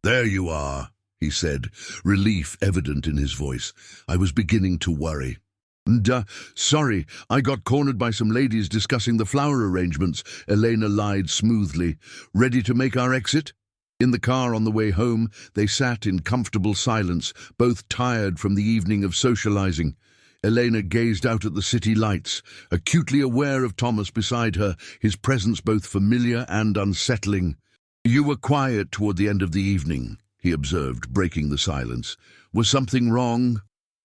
"There you are," he said, relief evident in his voice. "I was beginning to worry." Sorry, I got cornered by some ladies discussing the flower arrangements," Elena lied smoothly. "Ready to make our exit?" In the car on the way home, they sat in comfortable silence, both tired from the evening of socializing. Elena gazed out at the city lights, acutely aware of Thomas beside her, his presence both familiar and unsettling. "You were quiet toward the end of the evening," he observed, breaking the silence. "Was something wrong?"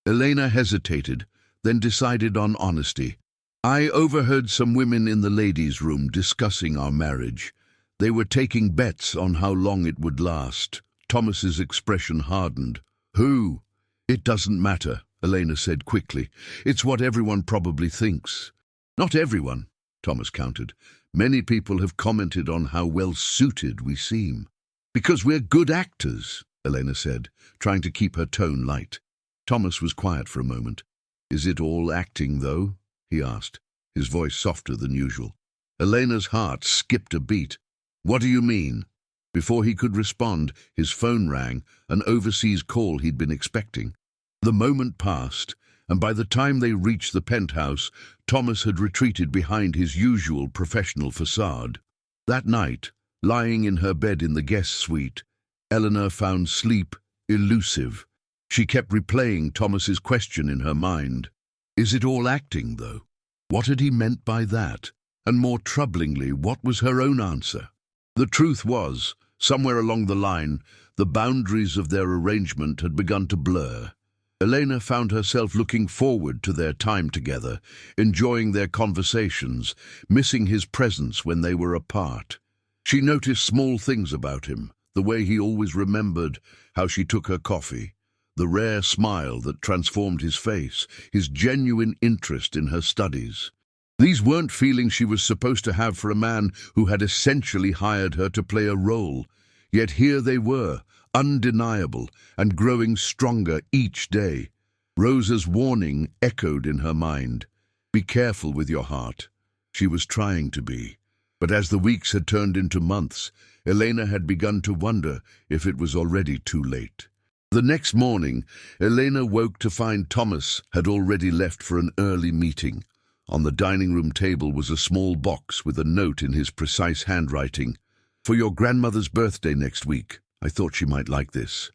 Elena hesitated, then decided on honesty. I overheard some women in the ladies' room discussing our marriage. They were taking bets on how long it would last. Thomas's expression hardened. Who? It doesn't matter, Elena said quickly. It's what everyone probably thinks. Not everyone, Thomas countered. Many people have commented on how well suited we seem. Because we're good actors, Elena said, trying to keep her tone light. Thomas was quiet for a moment. Is it all acting, though? He asked, his voice softer than usual. Elena's heart skipped a beat. What do you mean? Before he could respond, his phone rang, an overseas call he'd been expecting. The moment passed, and by the time they reached the penthouse, Thomas had retreated behind his usual professional facade. That night, lying in her bed in the guest suite, Eleanor found sleep elusive. She kept replaying Thomas's question in her mind. Is it all acting, though? What had he meant by that? And more troublingly, what was her own answer? The truth was, somewhere along the line, the boundaries of their arrangement had begun to blur. Elena found herself looking forward to their time together, enjoying their conversations, missing his presence when they were apart. She noticed small things about him, the way he always remembered how she took her coffee, the rare smile that transformed his face, his genuine interest in her studies. These weren't feelings she was supposed to have for a man who had essentially hired her to play a role. Yet here they were, undeniable and growing stronger each day. Rosa's warning echoed in her mind. Be careful with your heart. She was trying to be. But as the weeks had turned into months, Elena had begun to wonder if it was already too late. The next morning, Elena woke to find Thomas had already left for an early meeting. On the dining room table was a small box with a note in his precise handwriting. For your grandmother's birthday next week. I thought she might like this.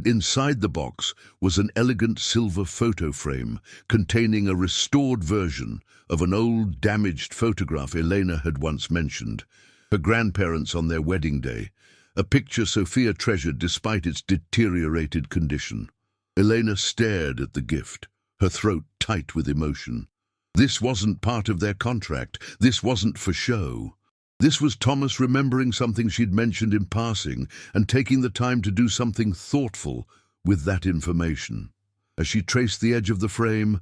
Inside the box was an elegant silver photo frame containing a restored version of an old damaged photograph Elena had once mentioned. Her grandparents on their wedding day. A picture Sophia treasured despite its deteriorated condition. Elena stared at the gift, her throat tight with emotion. This wasn't part of their contract. This wasn't for show. This was Thomas remembering something she'd mentioned in passing and taking the time to do something thoughtful with that information. As she traced the edge of the frame,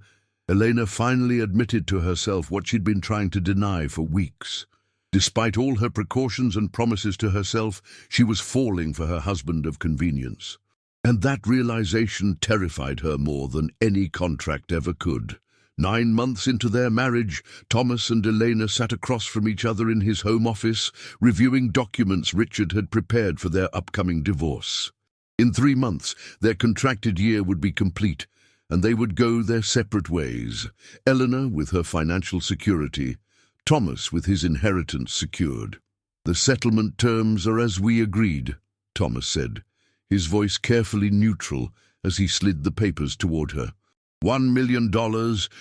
Elena finally admitted to herself what she'd been trying to deny for weeks. Despite all her precautions and promises to herself, she was falling for her husband of convenience. And that realization terrified her more than any contract ever could. 9 months into their marriage, Thomas and Elena sat across from each other in his home office, reviewing documents Richard had prepared for their upcoming divorce. In 3 months, their contracted year would be complete, and they would go their separate ways. Eleanor with her financial security, Thomas with his inheritance secured. The settlement terms are as we agreed, Thomas said, his voice carefully neutral as he slid the papers toward her. $1 million,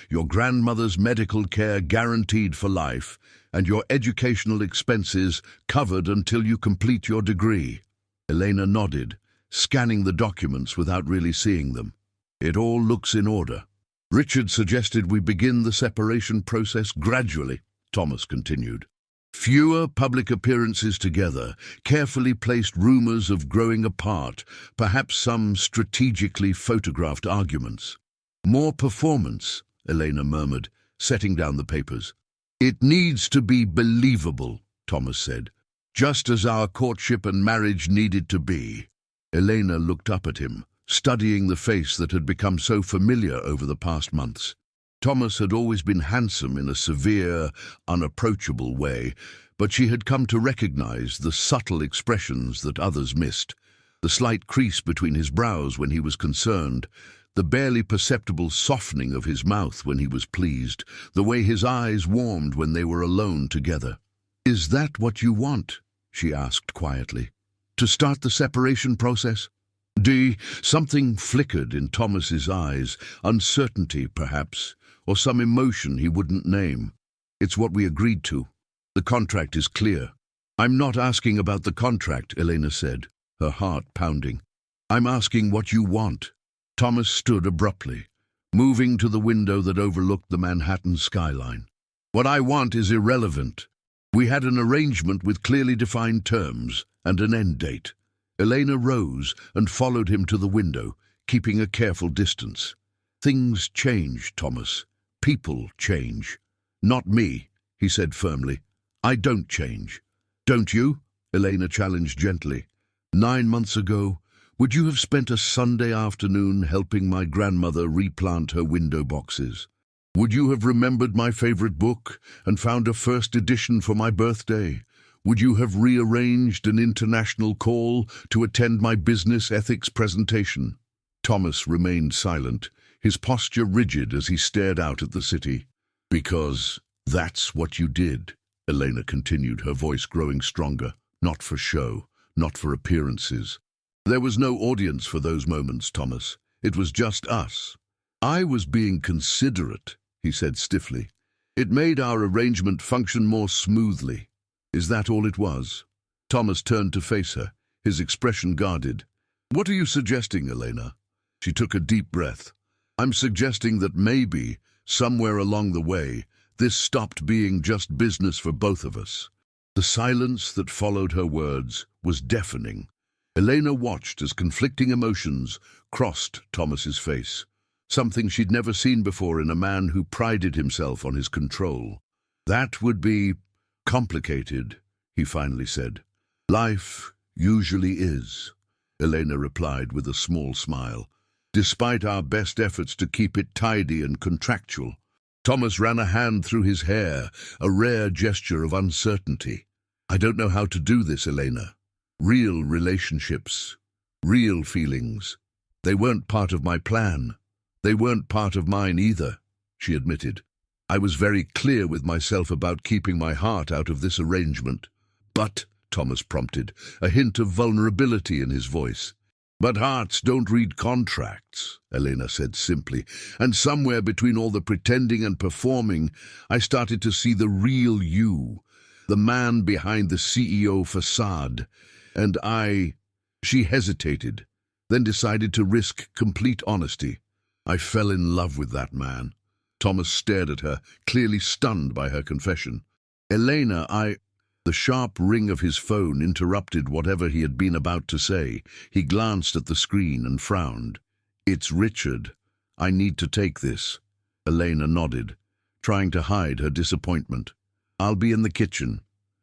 your grandmother's medical care guaranteed for life, and your educational expenses covered until you complete your degree. Elena nodded, scanning the documents without really seeing them. It all looks in order. Richard suggested we begin the separation process gradually, Thomas continued. Fewer public appearances together, carefully placed rumors of growing apart, perhaps some strategically photographed arguments. More performance, Elena murmured, setting down the papers. It needs to be believable, Thomas said, just as our courtship and marriage needed to be. Elena looked up at him, studying the face that had become so familiar over the past months. Thomas had always been handsome in a severe, unapproachable way, but she had come to recognize the subtle expressions that others missed. The slight crease between his brows when he was concerned, the barely perceptible softening of his mouth when he was pleased, the way his eyes warmed when they were alone together. Is that what you want? She asked quietly. To start the separation process? Something flickered in Thomas's eyes, uncertainty perhaps, or some emotion he wouldn't name. It's what we agreed to. The contract is clear. I'm not asking about the contract, Elena said, her heart pounding. I'm asking what you want. Thomas stood abruptly. moving to the window that overlooked the Manhattan skyline. "What I want is irrelevant. We had an arrangement with clearly defined terms and an end date." Elena rose and followed him to the window, keeping a careful distance. "Things change, Thomas. People change. Not me," he said firmly. "I don't change." "Don't you?" Elena challenged gently. 9 months ago, would you have spent a Sunday afternoon helping my grandmother replant her window boxes? Would you have remembered my favorite book and found a first edition for my birthday? Would you have rearranged an international call to attend my business ethics presentation? Thomas remained silent, his posture rigid as he stared out at the city. "Because that's what you did," Elena continued, her voice growing stronger. "Not for show, not for appearances. There was no audience for those moments, Thomas. It was just us. I was being considerate," he said stiffly. "It made our arrangement function more smoothly. Is that all it was?" Thomas turned to face her, his expression guarded. "What are you suggesting, Elena?" She took a deep breath. "I'm suggesting that maybe, somewhere along the way, this stopped being just business for both of us." The silence that followed her words was deafening. Elena watched as conflicting emotions crossed Thomas's face, something she'd never seen before in a man who prided himself on his control. "That would be complicated," he finally said. "Life usually is," Elena replied with a small smile, "despite our best efforts to keep it tidy and contractual." Thomas ran a hand through his hair, a rare gesture of uncertainty. "I don't know how to do this, Elena. Real relationships, real feelings. They weren't part of my plan. They weren't part of mine either," she admitted. "I was very clear with myself about keeping my heart out of this arrangement." "But," Thomas prompted, a hint of vulnerability in his voice. "But hearts don't read contracts," Elena said simply, "and somewhere between all the pretending and performing, I started to see the real you, the man behind the CEO facade, and She hesitated, then decided to risk complete honesty. "I fell in love with that man." Thomas stared at her, clearly stunned by her confession. "Elena, The sharp ring of his phone interrupted whatever he had been about to say. He glanced at the screen and frowned. "It's Richard. I need to take this." Elena nodded, trying to hide her disappointment. "I'll be in the kitchen."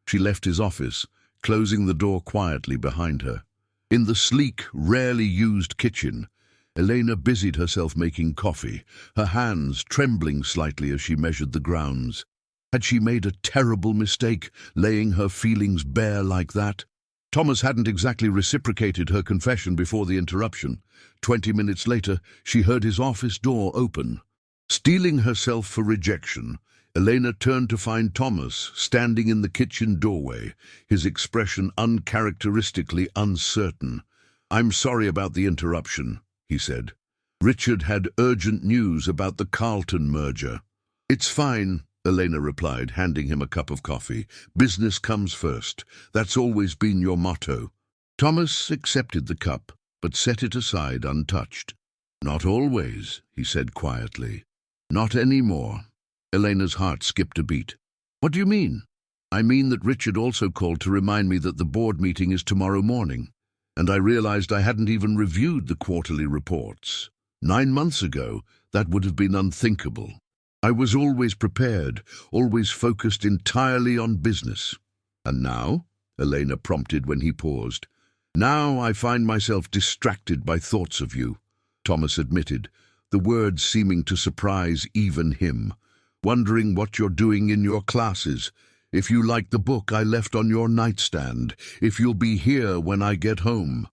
She left his office, closing the door quietly behind her. In the sleek, rarely used kitchen, Elena busied herself making coffee, her hands trembling slightly as she measured the grounds. Had she made a terrible mistake, laying her feelings bare like that? Thomas hadn't exactly reciprocated her confession before the interruption. 20 minutes later, she heard his office door open. Steeling herself for rejection, Elena turned to find Thomas standing in the kitchen doorway, his expression uncharacteristically uncertain. "I'm sorry about the interruption," he said. "Richard had urgent news about the Carlton merger." "It's fine," Elena replied, handing him a cup of coffee. "Business comes first. That's always been your motto." Thomas accepted the cup, but set it aside untouched. "Not always," he said quietly. "Not anymore." Elena's heart skipped a beat. "What do you mean?" "I mean that Richard also called to remind me that the board meeting is tomorrow morning, and I realized I hadn't even reviewed the quarterly reports. 9 months ago, that would have been unthinkable. I was always prepared, always focused entirely on business." "And now?" Elena prompted when he paused. "Now I find myself distracted by thoughts of you," Thomas admitted, the words seeming to surprise even him. "Wondering what you're doing in your classes, if you like the book I left on your nightstand, if you'll be here when I get home."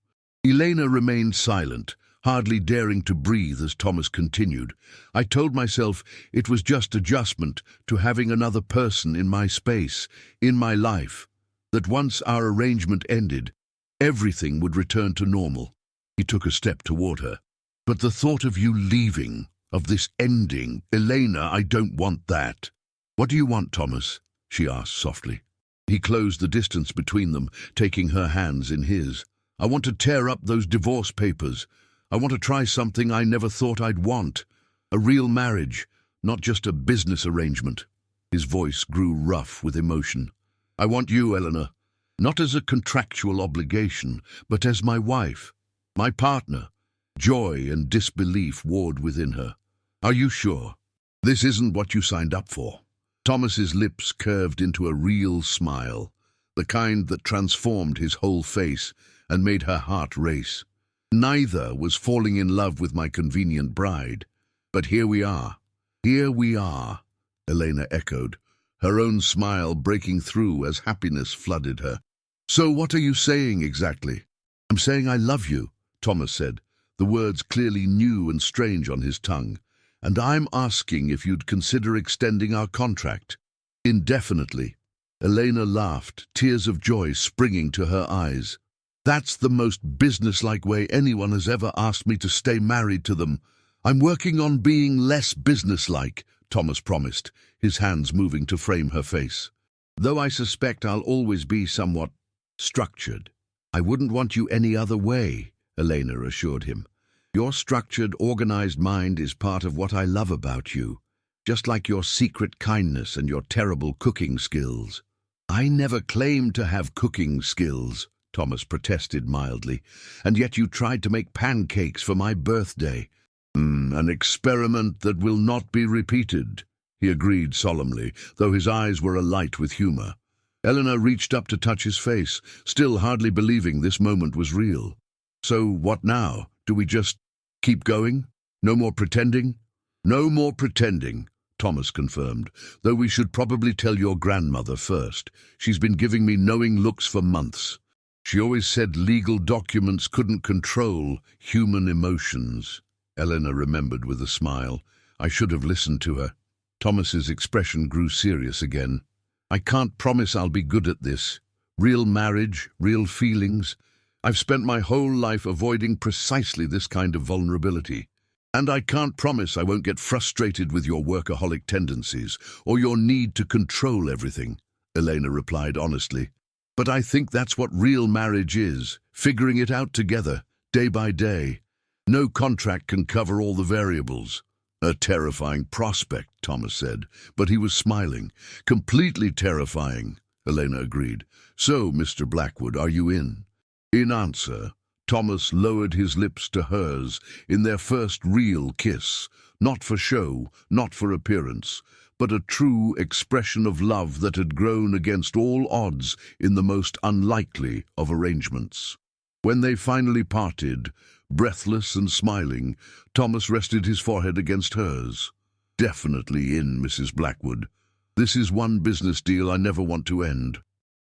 Elena remained silent, hardly daring to breathe as Thomas continued. "I told myself it was just adjustment to having another person in my space, in my life, that once our arrangement ended, everything would return to normal." He took a step toward her. "But the thought of you leaving, of this ending, Elena, I don't want that." "What do you want, Thomas?" she asked softly. He closed the distance between them, taking her hands in his. "I want to tear up those divorce papers. I want to try something I never thought I'd want. A real marriage, not just a business arrangement. His voice grew rough with emotion. I want you, Eleanor, not as a contractual obligation, but as my wife, my partner. Joy and disbelief warred within her. Are you sure? This isn't what you signed up for. Thomas's lips curved into a real smile, the kind that transformed his whole face and made her heart race. Neither was falling in love with my convenient bride. But here we are. Here we are, Elena echoed, her own smile breaking through as happiness flooded her. So what are you saying exactly? I'm saying I love you, Thomas said, the words clearly new and strange on his tongue. And I'm asking if you'd consider extending our contract. Indefinitely. Elena laughed, tears of joy springing to her eyes. That's the most businesslike way anyone has ever asked me to stay married to them. I'm working on being less businesslike, Thomas promised, his hands moving to frame her face. Though I suspect I'll always be somewhat structured. I wouldn't want you any other way, Elena assured him. Your structured, organized mind is part of what I love about you, just like your secret kindness and your terrible cooking skills. I never claimed to have cooking skills, Thomas protested mildly, and yet you tried to make pancakes for my birthday. An experiment that will not be repeated, he agreed solemnly, though his eyes were alight with humor. Eleanor reached up to touch his face, still hardly believing this moment was real. So what now? Do we just keep going? No more pretending? No more pretending, Thomas confirmed, though we should probably tell your grandmother first. She's been giving me knowing looks for months. She always said legal documents couldn't control human emotions. Eleanor remembered with a smile. I should have listened to her. Thomas's expression grew serious again. I can't promise I'll be good at this. Real marriage, real feelings. I've spent my whole life avoiding precisely this kind of vulnerability. And I can't promise I won't get frustrated with your workaholic tendencies or your need to control everything, Elena replied honestly. But I think that's what real marriage is, figuring it out together, day by day. No contract can cover all the variables. A terrifying prospect, Thomas said, but he was smiling. Completely terrifying, Elena agreed. So, Mr. Blackwood, are you in? In answer, Thomas lowered his lips to hers in their first real kiss, not for show, not for appearance, but a true expression of love that had grown against all odds in the most unlikely of arrangements. When they finally parted, breathless and smiling, Thomas rested his forehead against hers. Definitely in, Mrs. Blackwood. This is one business deal I never want to end.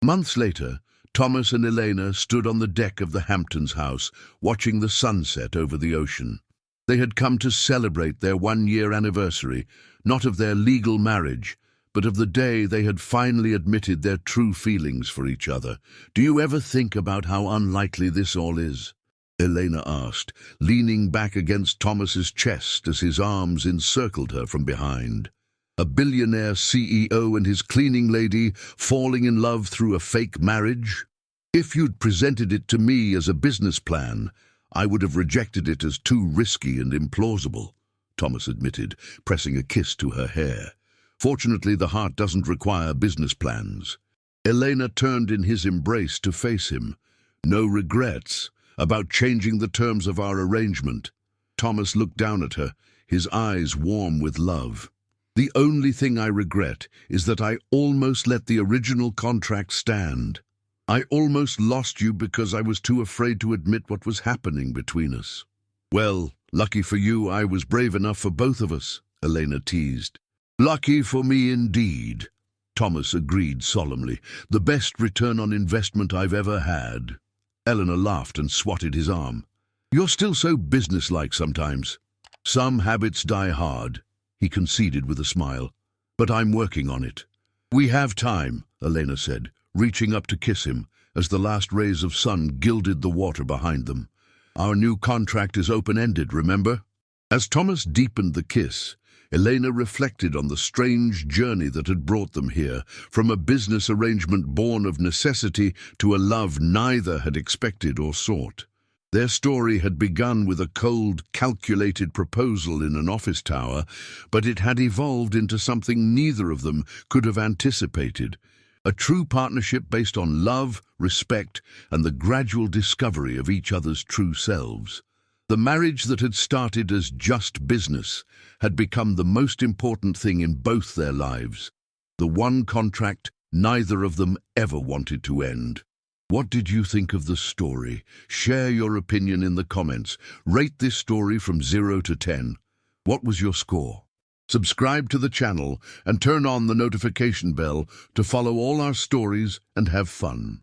Months later, Thomas and Elena stood on the deck of the Hamptons' house, watching the sunset over the ocean. They had come to celebrate their one-year anniversary, not of their legal marriage, but of the day they had finally admitted their true feelings for each other. Do you ever think about how unlikely this all is? Elena asked, leaning back against Thomas's chest as his arms encircled her from behind. A billionaire CEO and his cleaning lady falling in love through a fake marriage? If you'd presented it to me as a business plan, I would have rejected it as too risky and implausible, Thomas admitted, pressing a kiss to her hair. Fortunately, the heart doesn't require business plans. Elena turned in his embrace to face him. No regrets about changing the terms of our arrangement. Thomas looked down at her, his eyes warm with love. The only thing I regret is that I almost let the original contract stand. I almost lost you because I was too afraid to admit what was happening between us. Well, lucky for you, I was brave enough for both of us, Elena teased. Lucky for me indeed, Thomas agreed solemnly. The best return on investment I've ever had. Eleanor laughed and swatted his arm. You're still so businesslike sometimes. Some habits die hard, he conceded with a smile. But I'm working on it. We have time, Elena said, reaching up to kiss him as the last rays of sun gilded the water behind them. Our new contract is open-ended, remember? As Thomas deepened the kiss, Elena reflected on the strange journey that had brought them here, from a business arrangement born of necessity to a love neither had expected or sought. Their story had begun with a cold, calculated proposal in an office tower, but it had evolved into something neither of them could have anticipated. A true partnership based on love, respect, and the gradual discovery of each other's true selves. The marriage that had started as just business had become the most important thing in both their lives. The one contract neither of them ever wanted to end. What did you think of the story? Share your opinion in the comments. Rate this story from 0 to 10. What was your score? Subscribe to the channel and turn on the notification bell to follow all our stories and have fun.